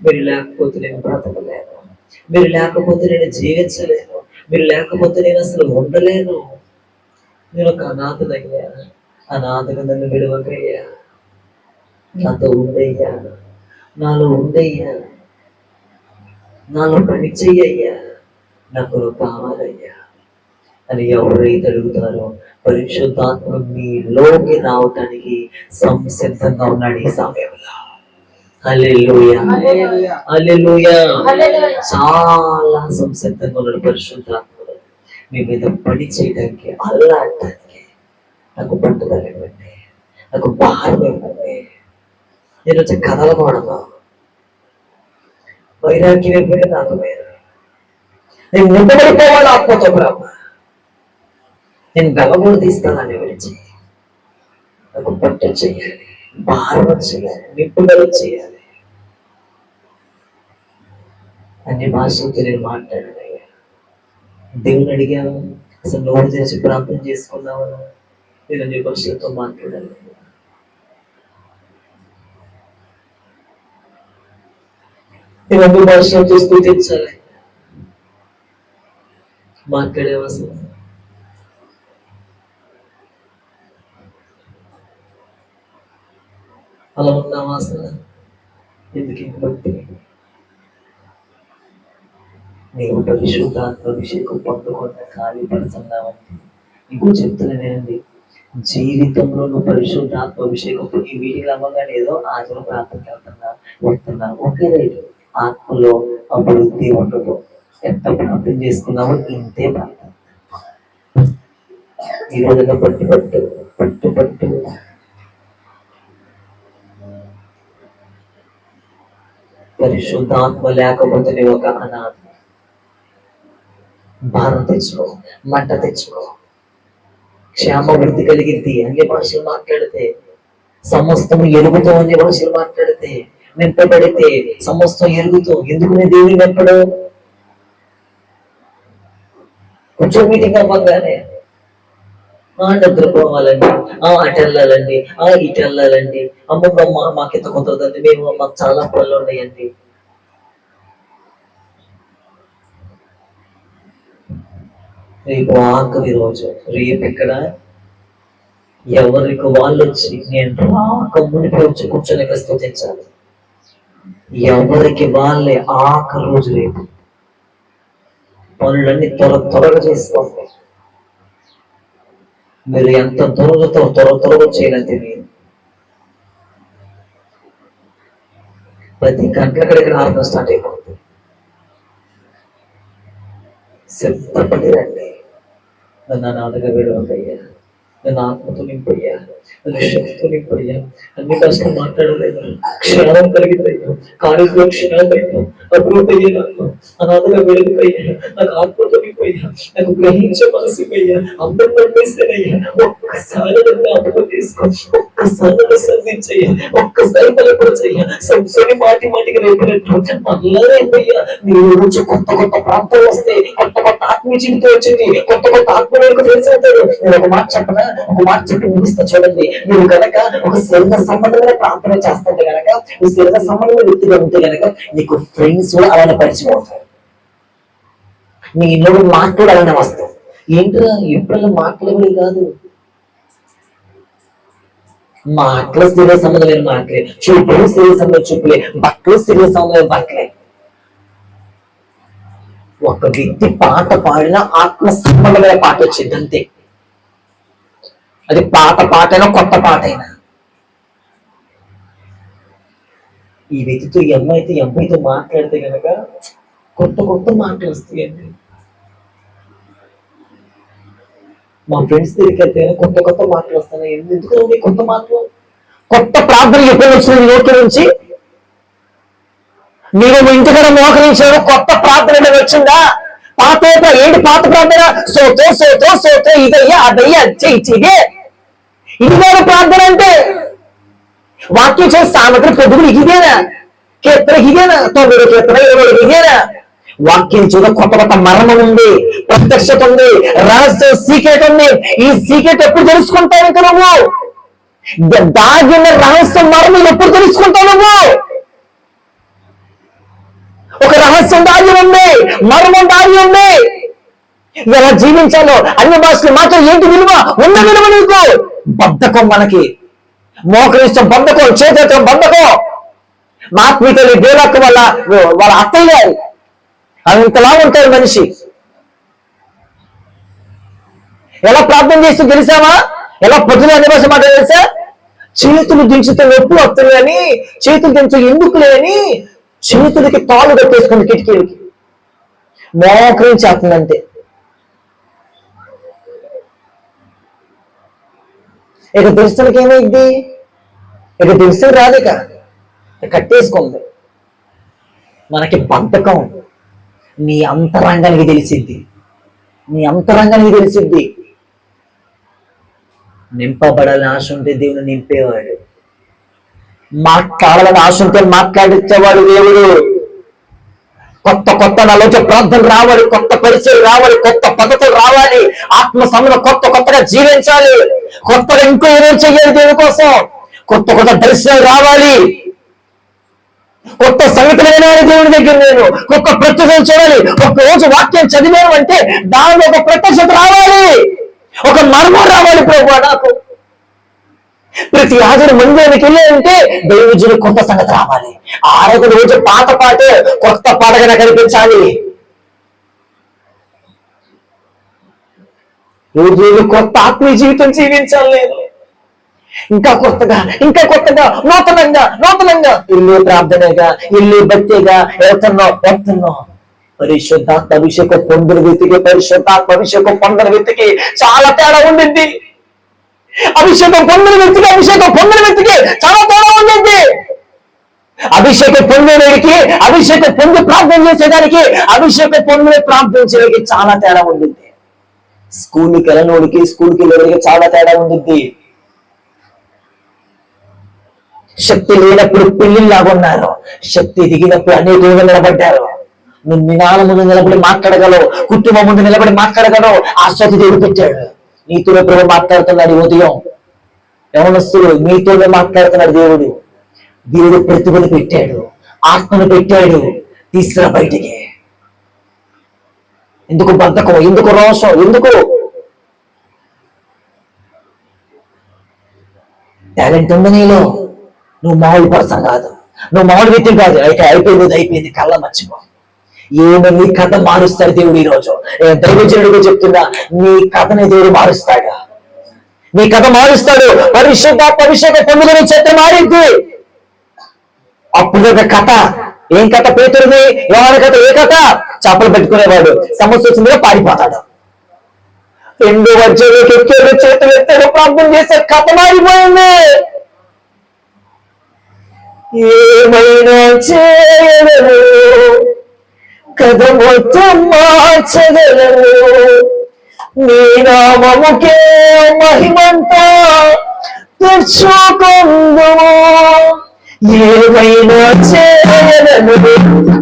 మీరు లేకపోతే నేను బ్రతకలేను, మీరు లేకపోతే నేను జీవించలేను, మీరు లేకపోతే నేను అసలు ఉండలేను. నేను ఒక అనాథనయ్యా, అనాథగా నన్ను విడవకయ్యా, నాతో ఉండయ్యా, నాలో ఉండయ్యా, నాలో పని చెయ్యయ్యా, నాకు కావాలయ్యా అని ఎవరైతే అడుగుతారో పరిశుద్ధాత్మ మీలోకి రావటానికి సంసిద్ధంగా ఉన్నాడు ఈ సమయంలో. హల్లెలూయా హల్లెలూయా. హల్లెలూయా. హల్లెలూయా. చాలా సంసిద్ధంగా ఉన్నాడు పరిశుద్ధాత్ముడు మీ మీద పని చేయడానికి, అల్లాడటానికి. నాకు పట్టుదల ఇవ్వండి, నాకు భారం ఇవ్వండి, నేను వచ్చి కదలకూడదు, వైరాగ్యం ఇవ్వండి నాకు మీరు. నేను నింపబడిపోవాలి ఆత్మతో బ్రహ్మ, నేను గలగూడదు ఇస్తానని విడిచి నాకు పట్టు చేయాలి, భారం చేయాలి, నింపుదల చేయాలి. అన్ని భాషలతో నేను మాట్లాడానయ్యా. దేవుని అడిగాను, అసలు నోరు తెరిచి ప్రార్థన చేసుకున్నావా? నేను అన్ని భాషలతో మాట్లాడాను. నేను అన్ని భాషలతో స్తుతించాలి. మాట్లాడేవా అసలు? అలా ఉన్నావా అసలు? ఎందుకు ఇంక బట్టి నీవు పరిశుద్ధాత్మ అభిషేకం పొందకుండా ఖాళీ పడుతున్నావంటే నీకు చెప్తున్నానండి, జీవితంలో నువ్వు పరిశుద్ధాత్మ అభిషేకం ఈ వీడియోలు అవ్వగానే ఏదో ఆచరణ ప్రార్థనకి వస్తున్నా ఒకే రైతు ఆత్మలో అభివృద్ధి ఉండదు. ఎంత ప్రార్థన చేసుకున్నావో ఇంతే ప్రార్థన. ఈ రోజున పట్టు పట్టు పట్టు పట్టు పరిశుద్ధాత్మ లేకపోతే నీవు ఒక అనాథ. భారం తెచ్చుకో, మంట తెచ్చుకో, క్షేమ వృద్ధి కలిగింది. అన్ని భాషలు మాట్లాడితే సమస్తము ఎరుగుతూ, అన్ని భాషలు మాట్లాడితే నింపబడితే సమస్తం ఎరుగుతూ. ఎందుకు నేను దేవుని నింపడు? కొంచెం మీటింగ్ అవ్వగానే నిద్రపోవాలండి, అటు వెళ్ళాలండి, ఇటు వెళ్ళాలండి, అమ్మమ్మ మాకెంత కుదరదండి, మాకు చాలా పనులు ఉన్నాయండి. రేపు ఆఖరి రోజు. రేపు ఇక్కడ ఎవరికి వాళ్ళు వచ్చి నేను రాక మునిపి వచ్చి కూర్చొని స్తుతించాలి. ఎవరికి వాళ్ళే ఆఖరి రోజు. రేపు పనులన్నీ త్వరగా చేసుకోండి. మీరు ఎంత త్వరగా చేయాలంటే మీరు ప్రతి గంటలకడికి ఆర్థం స్టార్ట్ అయిపోతుంది. సిద్ధపడి రండి. నన్ను అనాథగా విడవకయ్యా, నన్ను ఆత్మతో నింపయ్యా, నన్ను శక్తితో నింపయ్యా. అన్ని కష్టం మాట్లాడలేదు, క్షణం కలిగిపోయా, కాలేజీలో క్షణం అయ్యా, అభివృద్ధి అయ్యా, నాకు అనాథగా విడవకయ్యా, నాకు ఆత్మతో నింపయ్యా, నాకు గ్రహించే మనసు అయ్యా, అందరూ పంపిస్తేనయ్యా. ఒక్కసారి నన్ను అర్థం చేసుకో, ఒక్కసారి నన్ను సంధించయ్యా, ఒక్కసారి బలపరచయ్యా. సంసోని మాటికి రేపినట్టు మళ్ళా రేపయ్యా. మీరు రోజు కొత్త ప్రాంతాలు వస్తే, కొత్త ఆత్మీయ జీవితం వచ్చింది, కొత్త ఆత్మీయులకు తెలిసిపోతారు. నేను ఒక మాట చెప్పనా, ఒక మాట చెప్పి ముగిస్తా చూడండి. నువ్వు కనుక ఒక శరీర సంబంధమైన ప్రార్థన చేస్తుంటే కనుక, నువ్వు శరీర సంబంధమైన వ్యక్తిగా ఉంటే కనుక నీకు ఫ్రెండ్స్ కూడా అలానే పరిచయం అవుతారు. నీ ఇంట్లో మాట్లాడాలనే వస్తావు. ఏంటో ఎప్పుడైనా మాట్లాడేది కాదు, మాటలు శరీర సంబంధమైన మాటలే, చూపులు శరీర సంబంధం చూపులే, బట్టలు శరీర సంబంధమైన బట్టలే. ఒక వ్యక్తి పాట పాడిన ఆత్మ సంబంధమైన పాట వచ్చింది అంతే. అది పాటైనా కొత్త పాట అయినా. ఈ వ్యక్తితో ఈ అమ్మాయితో మాట్లాడితే కనుక కొత్త మాటలు వస్తాయండి. మా ఫ్రెండ్స్ దగ్గరికి వెళ్తే కొత్త మాటలు వస్తున్నాయి. ఎందుకు కొత్త మాటలు? కొత్త ప్రార్థన ఎప్పుడు వచ్చింది లోకి నుంచి? మీరు ఇంటికడ మోకరించారు, కొత్త ప్రార్థన వచ్చిందా? పాత ఏంటి పాత ప్రార్థన? సోతో ఇదయ్యా అదయ్యా ఇదే. ఇది కూడా ప్రార్థన అంటే వాక్యం చేసే సామగ్రి పొద్దులు ఇదేనా? కీర్తన ఇదేనా? 9 కీర్తన 20 ఇదేనా? వాక్యం చూడ కొత్త మరణం ఉంది, ప్రత్యక్షత ఉంది, రహస్యం సీక్రెట్ ఉంది. ఈ సీక్రెట్ ఎప్పుడు తెలుసుకుంటావు? ఇంకా నువ్వు దాగిన రహస్యం మరణం ఎప్పుడు తెలుసుకుంటావు? నువ్వు ఒక రహస్యం దాగి ఉంది, మర్మం దాగి ఉంది. ఎలా జీవించాలో అన్ని భాషలు మాత్రం ఏంటి విలువ? ఉన్న విలువ నీకు. బద్ధకం, మనకి మోకరిష్టం బద్ధకం, చేతత్వం బద్ధకం. మాత్మీతలు దేవులక్క వాళ్ళ అత్తయ్య గారు అంతలా ఉంటారు మనిషి. ఎలా ప్రార్థన చేస్తూ తెలిసావా? ఎలా పొద్దున అన్ని భాష మాట తెలుసా? చేతులు దించితే నొప్పి వస్తుంది అని, చేతులు దించు ఎందుకులే అని చేతులకి తాళ్ళు కట్టేసుకుని కిటికీలకి మోకరించేస్తుందంటే. ఇక దించడానికి ఏమైంది? ఇక దించడం రాదిక, కట్టేసుకుంది. మనకి బద్ధకం నీ అంతరంగానికి తెలిసిద్ది, నీ అంతరంగానికి తెలిసిద్ది. నింపబడాలని ఆశ ఉంటే దేవుని నింపేవాడు, మాట్లాడాలని ఆశ ఉంటే మాట్లాడించేవాడు దేవుడు. కొత్త కొత్త నాలోకి ప్రార్థనలు రావాలి, కొత్త పరిచయం రావాలి, కొత్త పద్ధతులు రావాలి, ఆత్మ సమయంలో కొత్తగా జీవించాలి, కొత్తగా ఇంకో ఏదో చెయ్యాలి దేవుని కోసం, కొత్త దర్శనాలు రావాలి, కొత్త సంగతులు వినాలి దేవుని దగ్గర. నేను కొత్త ప్రత్యక్షం చూడాలి. ఒక రోజు వాక్యం చదివాను అంటే దానిలో ఒక ప్రత్యక్షత రావాలి, ఒక మర్మం రావాలి. ప్రభువా నాకు ప్రతి ఆదివారం మందిరానికి వెళ్ళాలంటే దైవజనుడు కొత్త సంగతి రావాలి. ఆరొక రోజు పాత పాటే కొత్త పాటగా కనిపించాలి. రోజు కొత్త ఆత్మీయ జీవితం జీవించాలి. నేను ఇంకా కొత్తగా నూతనంగా ఇల్లు ప్రార్థనగా, ఇల్లు భక్తిగా వెళ్తున్నాం. పరిశుద్ధాత్మ అభిషేకం పొందిన వ్యక్తికి, పరిశుద్ధాత్మ అభిషేకం పొందిన వ్యక్తికి చాలా తేడా ఉండింది. అభిషేకం పొందిన వ్యక్తికి చాలా తేడా ఉండింది. అభిషేకం పొందేవాడికి, అభిషేకం పొంది ప్రార్థన చేసేదానికి, అభిషేకం పొందిన ప్రార్థించేవాడికి చాలా తేడా ఉండింది. స్కూల్కి వెళ్ళనోడికి, స్కూల్కి వెళ్ళేవాడికి చాలా తేడా ఉండింది. శక్తి లేనప్పుడు పిల్లిలాగా ఉన్నారు, శక్తి దిగినప్పుడు అనేక నిలబడ్డారు. నువ్వు నినాల ముందు నిలబడి మాట్లాడగలవు, కుటుంబం ముందు నిలబడి మాట్లాడగలవు. ఆ శక్తి దేవుడు పెట్టాడు. నీతోనే ప్రభు మాట్లాడుతున్నాడు. ఉదయం యవనస్తులు నీతోనే మాట్లాడుతున్నాడు దేవుడు. దేవుడు ప్రతిభను పెట్టాడు, ఆత్మను పెట్టాడు. తీసుకురా బయటికి. ఎందుకు బద్ధకం, ఎందుకు రోషం, ఎందుకు? టాలెంట్ ఉంది నీలో, నువ్వు మామూలు పర్సన్ కాదు, నువ్వు మామూలు వ్యక్తి కాదు. అయితే అయిపోయింది కళ్ళ మర్చిపో. ఏమో నీ కథ మారుస్తాడు దేవుడు. ఈ రోజు దైవజనుడిగా చెప్తున్నా, నీ కథని దేవుడు మారుస్తాడు, నీ కథ మారుస్తాడు. పరిశుద్ధాత్మ అభిషేకం పొందుకుని చెత్త మారింది. అప్పుడు ఒక కథ, ఏం కథ? పేతురుది యోహాను కథ. ఏ కథ? చేపలు పెట్టుకునేవాడు సమస్య వచ్చిందిగా పారిపోతాడు. రెండో వచ్చేలోకి ఎక్కాడు, చేతులు ఎత్తాడు, ప్రార్థన చేసే కథ మారిపోయింది. ఏమైనా చేయగలవు, కథ మొత్తం మార్చగలవు. నీ నామముకే మహిమంతా తెచ్చుకుందుము. ఏమైనా చేయగలవు,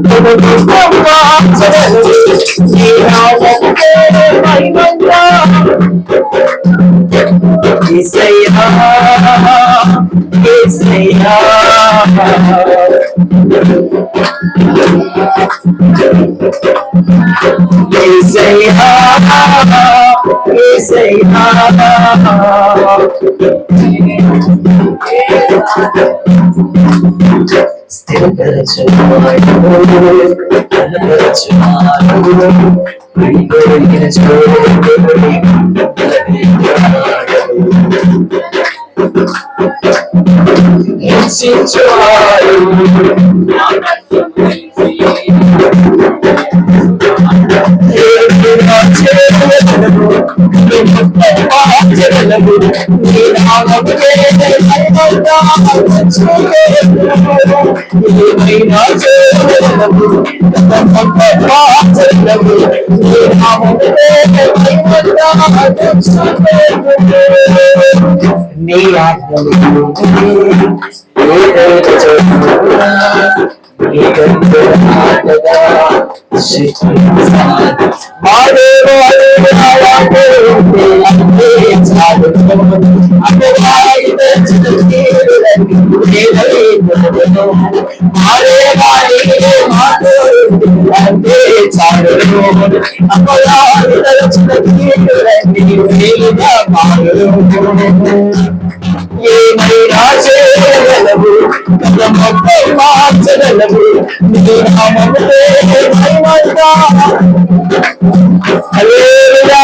కథ మొత్తం మార్చగలవు. నీ నామముకే మహిమంతా. యేసయ్యా యేసయ్యా నీ ఏమైనా చేయగలవు, కథ మొత్తం మార్చగలవు. నీ నామముకే మహిమంతా. హల్లెలూయా.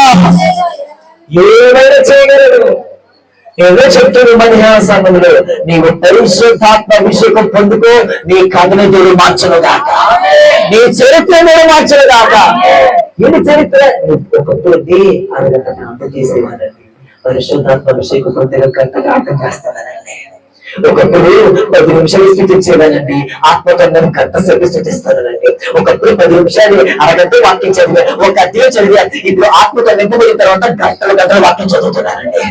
ఏమైనా చేయగలవు, ఏదో చెప్తున్న మధ్యాహ్న సమయంలో నీవు పరిశుద్ధాత్మ అభిషేకం పొందుకో, నీ కథను దేవుడు మార్చను దాకా, నీ చరిత్ర దేవుడు మార్చను దాకా. ఇది చరిత్ర. ఒకప్పుడు అరగంట ప్రార్థన చేసేవారండి, పరిశుద్ధాత్మ అభిషేకం పొందిన గంటగా అర్థం చేస్తానండి. ఒకప్పుడు 10 నిమిషాలు స్థుతించేవారండి, ఆత్మకందం గంట సేపు స్థుతిస్తానండి. ఒకప్పుడు 10 నిమిషాలు అరగంట వాక్యం చదివా, ఒక అధ్యాయం చదివా. ఇప్పుడు ఆత్మకందం నింపబడిన తర్వాత గంటలు వాక్యం చదువుతున్నానండి.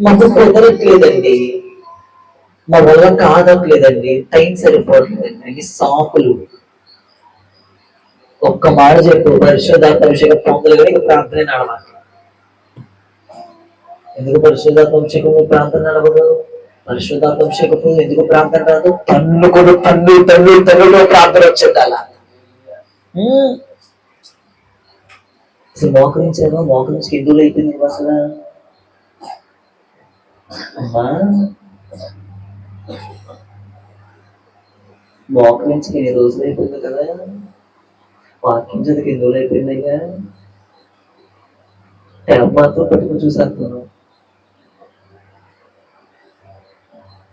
మాకు కుదరట్లేదండి, మా వల్ల కాదట్లేదండి, టైం సరిపోవట్లేదండి. సాకులు. ఒక్క మాట చెప్పు, పరిశుద్ధాత్మ అభిషేకం పొందలేదని ప్రార్థన నడవాలి. ఎందుకు పరిశుద్ధాత్మ అభిషేకం ప్రార్థన నడవదు? పరిశుద్ధాత్మ అభిషేకం ఎందుకు ప్రార్థన రాదు? తన్నులో ప్రార్థన వచ్చింది. అలా అసలు మోకరించి హిందువులు అయిపోయింది అసలు. అమ్మా మోకరించి ఎన్ని రోజులు అయిపోయింది కదా, వాక్యం చదివి ఎన్ని రోజులు అయిపోయిందయ్యా. ట్యాబ్ మాత్రం పెట్టుకుని చూసేస్తున్నాను.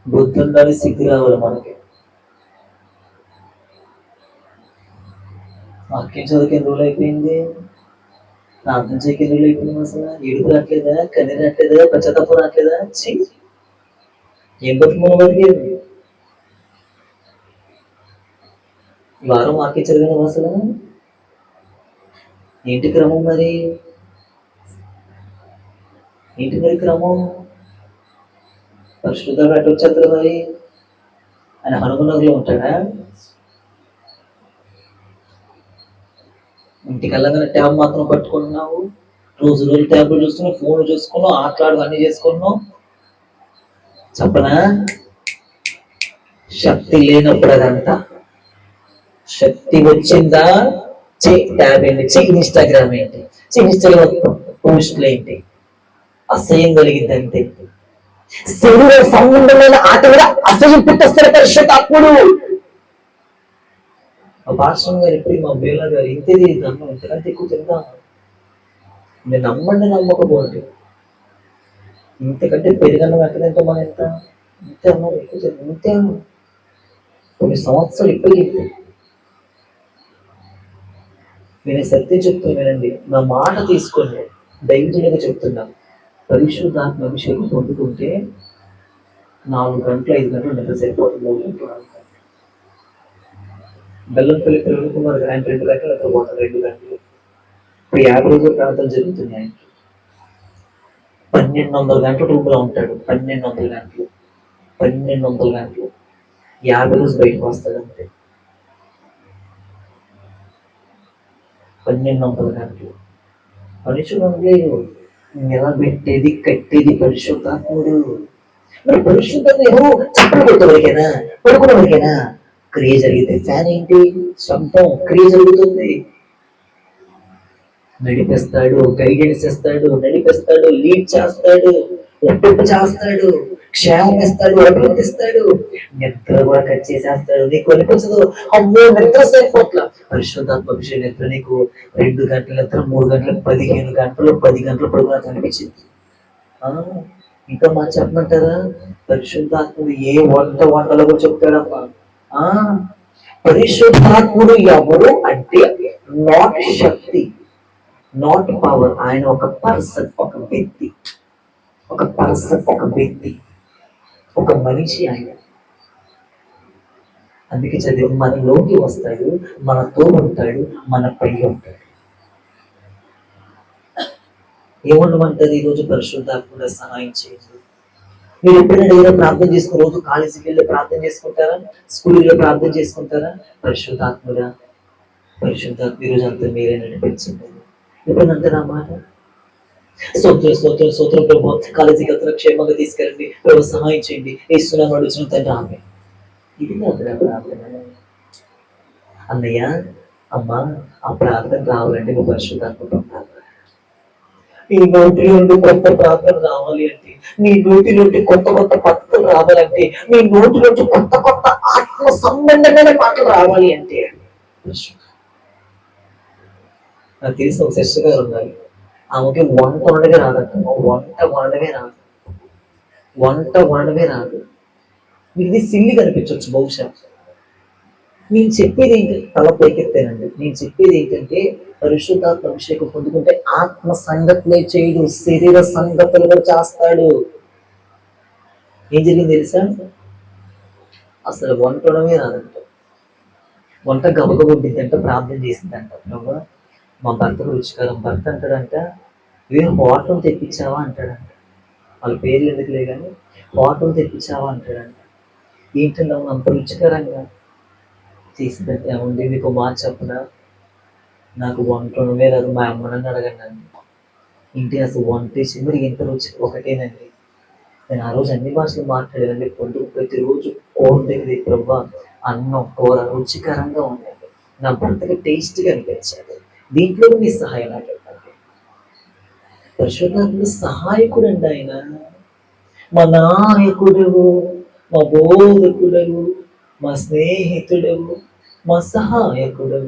బుద్ధి ఉండాలి, సిగ్గు రావాలి మనకి. వాక్యం చదివి ఎన్ని రోజులు అయిపోయింది, ప్రార్థన చేయకి ఎన్ని రోజులు అయిపోయింది. అసలు ఏడుపు రావట్లేదా, కన్నీ రావట్లేదా, పశ్చాత్తాపం రావట్లేదా? ఏం బతుకు బతికేది. ఈ వారం వాక్యం చదివిన అసలు ఏంటి క్రమం మరి? ఏంటి మరి క్రమం? పరిశుద్ధంగా అటు వచ్చేస్తారు మరి. ఆయన హనుమనగర్లో ఉంటాడా? ఇంటికి వెళ్ళగానే ట్యాబ్ మాత్రం పట్టుకుంటున్నావు, రోజు ట్యాబ్లు చూస్తున్నావు, ఫోన్ చూసుకున్నావు, ఆటలాడు అన్ని చేసుకున్నావు. చెప్పనా? శక్తి లేనప్పుడు అదంతా. శక్తి వచ్చిందా ట్యాబ్ ఏంటి, ఇన్స్టాగ్రామ్ ఏంటి, ఇన్స్టాగ్రామ్ పోస్టులు ఏంటి, అసహ్యం కలిగింది అంతే. శరీర సంబంధమైన ఆట మీద అసహ్యం పుట్టేస్తారు పరిశుద్ధాత్ముడు. మా పాస్టర్ గారు ఎప్పుడు, మా బేలా గారు ఇంతేది అన్నం ఇంతకంటే ఎక్కువ తింటాను. నేను నమ్మండి నమ్మకపోండి, ఇంతకంటే పెరిగన్నం ఎక్కడ తింటాం మనం? ఎంత ఇంతే అన్నం ఎక్కువ ఇంతే. కొన్ని సంవత్సరాలు ఎక్కువ తింటాయి. నేను సత్యం చెప్తాను వినండి, నా మాట తీసుకోండి, ధైర్యంగా చెప్తున్నాను. పరిశుద్ధాత్మ అభిషేకం పొందుకుంటే 4 గంటలు 5 గంటలు నిద్ర సరిపోతుంది. 3 గంటలు బెల్లంపల్లి పిల్లలు ఆయన 2 గంటలు నిద్రపోతారు, 2 గంటలు. ఇప్పుడు 50 రోజులు ప్రాంతాలు జరుగుతుంది. ఆయనకి 1200 గంటలు రూమ్లో ఉంటాడు. 1200 గంటలు 50 రోజులు బయటకు వస్తాడు అంతే. 1200 గంటలు మనుషులు నిలబెట్టేది కట్టేది పరిశుద్ధాత్ముడు. మరి పరిశుద్ధాత్మ ఎవరు? చప్పలు కొట్టవరికైనా, పడుకున్నవరికైనా. క్రియ జరిగితే ఫ్యాన్ ఏంటి, శబ్దం, క్రియ జరుగుతుంది. నడిపిస్తాడు, గైడెన్స్ ఇస్తాడు, నడిపిస్తాడు, లీడ్ చేస్తాడు, ఒప్పింపు చేస్తాడు, క్షేమం ఇస్తాడు, అభివృద్ధిస్తాడు. నిద్ర కూడా కట్ చేసేస్తాడు. నీకు అనిపించదు అమ్మో నిద్ర సరిపోట్ల. పరిశుద్ధాత్మ అభిషేకం నిద్ర నీకు 2 గంటల నిద్ర, 3 గంటలు, 15 గంటలు, 10 గంటలు పడుకున్నట్టు అనిపించింది. ఇంకా మా చెప్పమంటారా? పరిశుద్ధాత్ముడు ఏ వంటలో కూడా చెప్తాడమ్మా. పరిశుద్ధాత్ముడు ఎవరు అంటే నాట్ శక్తి, నాట్ పవర్. ఆయన ఒక పర్సన్, ఒక వ్యక్తి, ఒక మనిషి ఆయన. అందుకే చదివి మనలోకి వస్తాడు, మనతో ఉంటాడు, మన పై ఉంటాడు. ఏముండమంటది ఈరోజు? పరిశుద్ధాత్ముడు సహాయం చేయండి. మీరు ఎప్పుడైనా ఏదో ప్రార్థన చేసుకుని, రోజు కాలేజీకి వెళ్ళి ప్రార్థన చేసుకుంటారా, స్కూల్లో ప్రార్థన చేసుకుంటారా? పరిశుద్ధాత్ముడా, పరిశుద్ధాత్మ ఈరోజు అంతా మీరే నడిపించండి ఎప్పుడైనా అంటారా మాట? స్తోత్రం ప్రభు, కాలేజీకి వెళ్తున్న క్షేమంగా తీసుకెళ్ళండి ప్రభు, సహాయం చేయండి, ఏస్తున్నాను అడుగుతున్న తండ్రి ఆమె. ఇది కాదురా ప్రార్థన. అన్నయ్య, అమ్మా, ఆ ప్రార్థన రావాలంటే నువ్వు పరిశుద్ధాత్మ పొందాలి. నీ నోటి నుండి కొత్త ప్రార్థన రావాలి అంటే, నీ నోటి నుండి కొత్త పద్ధతులు రావాలంటే, నీ నోటి నుండి కొత్త ఆత్మ సంబంధమైన మాటలు రావాలి అంటే నాకు తెలిసి ఒక సిస్టర్ గారు ఉన్నారు, ఆమెకి వంట వండమే రాదంట. వంట వండమే రాదు. మీకు ఇది సిల్లి కనిపించవచ్చు బహుశా. నేను చెప్పేది ఏంటి, తల పైకెత్తానండి, నేను చెప్పేది ఏంటంటే పరిశుద్ధాత్మ అభిషేకం పొందుకుంటే ఆత్మ సంగతులే చేయడు, శరీర సంగతులు కూడా చేస్తాడు. ఏం జరిగింది తెలుసా, అసలు వంటడమే రాదంట. వంట గబగబుద్దిందంట, ప్రార్థన చేసిందంట, ప్రభు మా భర్తకు రుచికరం. భర్త అంటాడంట, ఇవే హోటల్ తెప్పించావా అంటాడంట. వాళ్ళ పేర్లు ఎందుకులే కానీ హోటల్ తెప్పించావా అంటాడంట. ఏంటంటే అవును అంత రుచికరంగా చేసిందంటే, ఏముంది మీకు మాట చెప్పనా, నాకు వంటడమే రాదు, మా అమ్మనని అడగండి అండి. ఇంటి అసలు వంట చేసి మరి ఎంత రుచి ఒకటేనండి. నేను ఆ రోజు అన్ని భాషలు మాట్లాడానండి. ప్రతిరోజు కూర దగ్గర ప్రభా అన్నం కూర రుచికరంగా ఉండండి, నా భర్తకి టేస్ట్గా అనిపించాలి, దీంట్లో మీ సహాయం నాకు ఇవ్వండి. పరిశుద్ధాత్మ సహాయకుడు అండి ఆయన, మా నాయకుడు, మా బోధకుడు, మా స్నేహితుడు, మా సహాయకుడు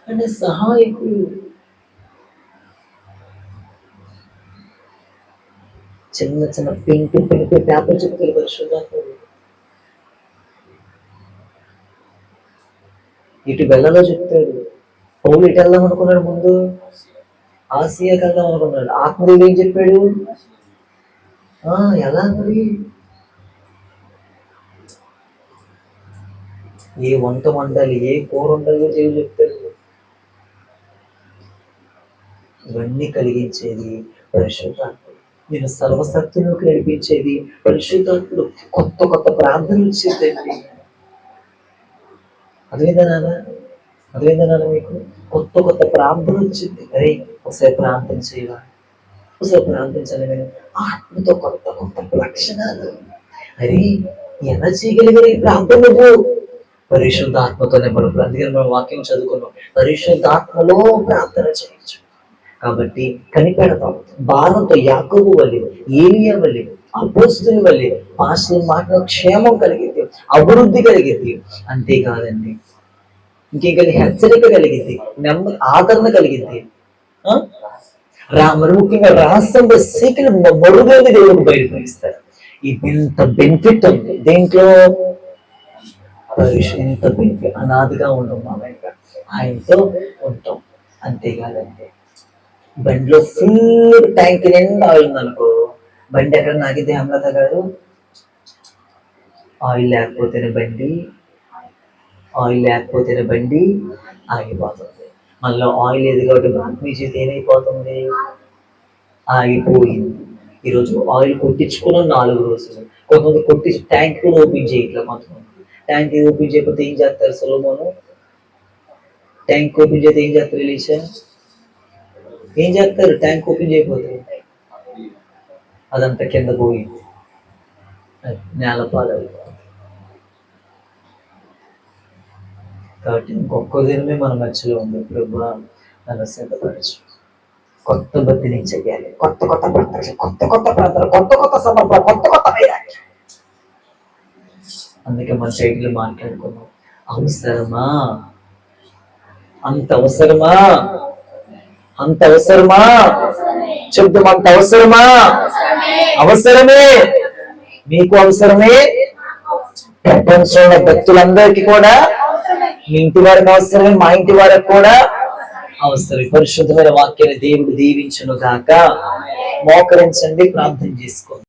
అంటే సహాయకుడు. చిన్న చిన్న పెంకు పేపర్ చెప్తారు పరిశుద్ధాత్ముడు. ఇటు వెళ్ళలో చెప్తాడు. పౌలు ఇటు వెళ్దాం అనుకున్నాడు, ముందు ఆసియాకి వెళ్దాం అనుకున్నాడు. ఆత్మదేవుడు ఏం చెప్పాడు, ఎలా మరి ఏ వంట వండాలి, ఏ కూర వండాలో దేవుడు చెప్తాడు. ఇవన్నీ కలిగించేది పరిశుద్ధాత్ముడు. నేను సర్వశక్తులకు నడిపించేది పరిశుద్ధాత్ముడు. కొత్త కొత్త ప్రార్థనలు ఇచ్చేదండి. అదేవిధంగా మీకు కొత్త కొత్త ప్రార్థన వచ్చింది. అరే ఒకసారి ప్రార్థన చేయాలి, ఒకసారి ప్రార్థించాలి. నేను ఆత్మతో కొత్త కొత్త లక్షణాలు, అరే ఎలా చేయగలిగే ప్రార్థన నువ్వు పరిశుద్ధాత్మతోనే. మనం అందుకని మనం వాక్యం చదువుకున్నాం, పరిశుద్ధాత్మలో ప్రార్థన చేయొచ్చు. కాబట్టి కనిపెడతాం భారంతో యాకోబు వల్లి, ఏలియా వల్లి, అపోస్తుల వల్లి భాషలు మాటలో క్షేమం కలిగింది, అభివృద్ధి కలిగింది. అంతేకాదండి ఇంకేం హెచ్చరిక కలిగింది, ఆదరణ కలిగింది. మరి ముఖ్యంగా రహస్యంలో సీక్రెట్ మరుగైన దేవుడికి బయటపడిస్తారు. ఇంత బెనిఫిట్ ఉంది దేంట్లో, ఇంత బెనిఫిట్. అనాదిగా ఉంటాం మా వెంట, ఆయనతో ఉంటాం. అంతేకాదండి బండిలో ఫుల్ ట్యాంక్ నిండా ఆయిల్ ఉందనుకో, బండి ఎక్కడ నాకితే అమలత గారు, ఆయిల్ లేకపోతేనే బండి ఆగిపోతుంది. మళ్ళీ ఆయిల్ లేదు కాబట్టి బ్రాండ్ చేతి ఏమైపోతుంది, ఆగిపోయింది. ఈరోజు ఆయిల్ కొట్టించుకున్న 4 రోజులు, కొంతమంది కొట్టించి ట్యాంక్ కూడా ఓపెన్ చేయట్లేదు. కొంతమంది ట్యాంక్ ఓపెన్ చేయకపోతే ఏం చేస్తారు, సొలొమోను ట్యాంక్ ఓపెన్ చేస్తే ఏం చేస్తారు, ఎలీషా ఏం చేస్తారు, ట్యాంక్ ఓపెన్ చేయకపోతే అదంతా కింద పోయింది, నేల పాలవుతుంది. కాబట్టి ఇంకొక దినమే మన మధ్యలో ఉంది. ప్రభువా నన్ను సిద్ధపరచు, కొత్త బతి నుంచి చెయ్యాలి, కొత్త కొత్త ప్రార్థన, కొత్త కొత్త ప్రార్థన, కొత్త కొత్త సమర్పణ, కొత్త కొత్త వైరాగ్యం. అందుకే మన సైడ్లో మాట్లాడుకున్నాం, అవసరమా, అంత అవసరమా, అంత అవసరమా, చెప్తాం అంత అవసరమా, అవసరమే, మీకు అవసరమే, ప్రపంచంలో భక్తులందరికీ కూడా, మీ ఇంటి వారికి అవసరమే, మా ఇంటి వారికి కూడా అవసరమే. పరిశుద్ధమైన వాక్యాన్ని దేవుడు దీవించును గాక. మోకరించండి, ప్రార్థన చేసుకోండి.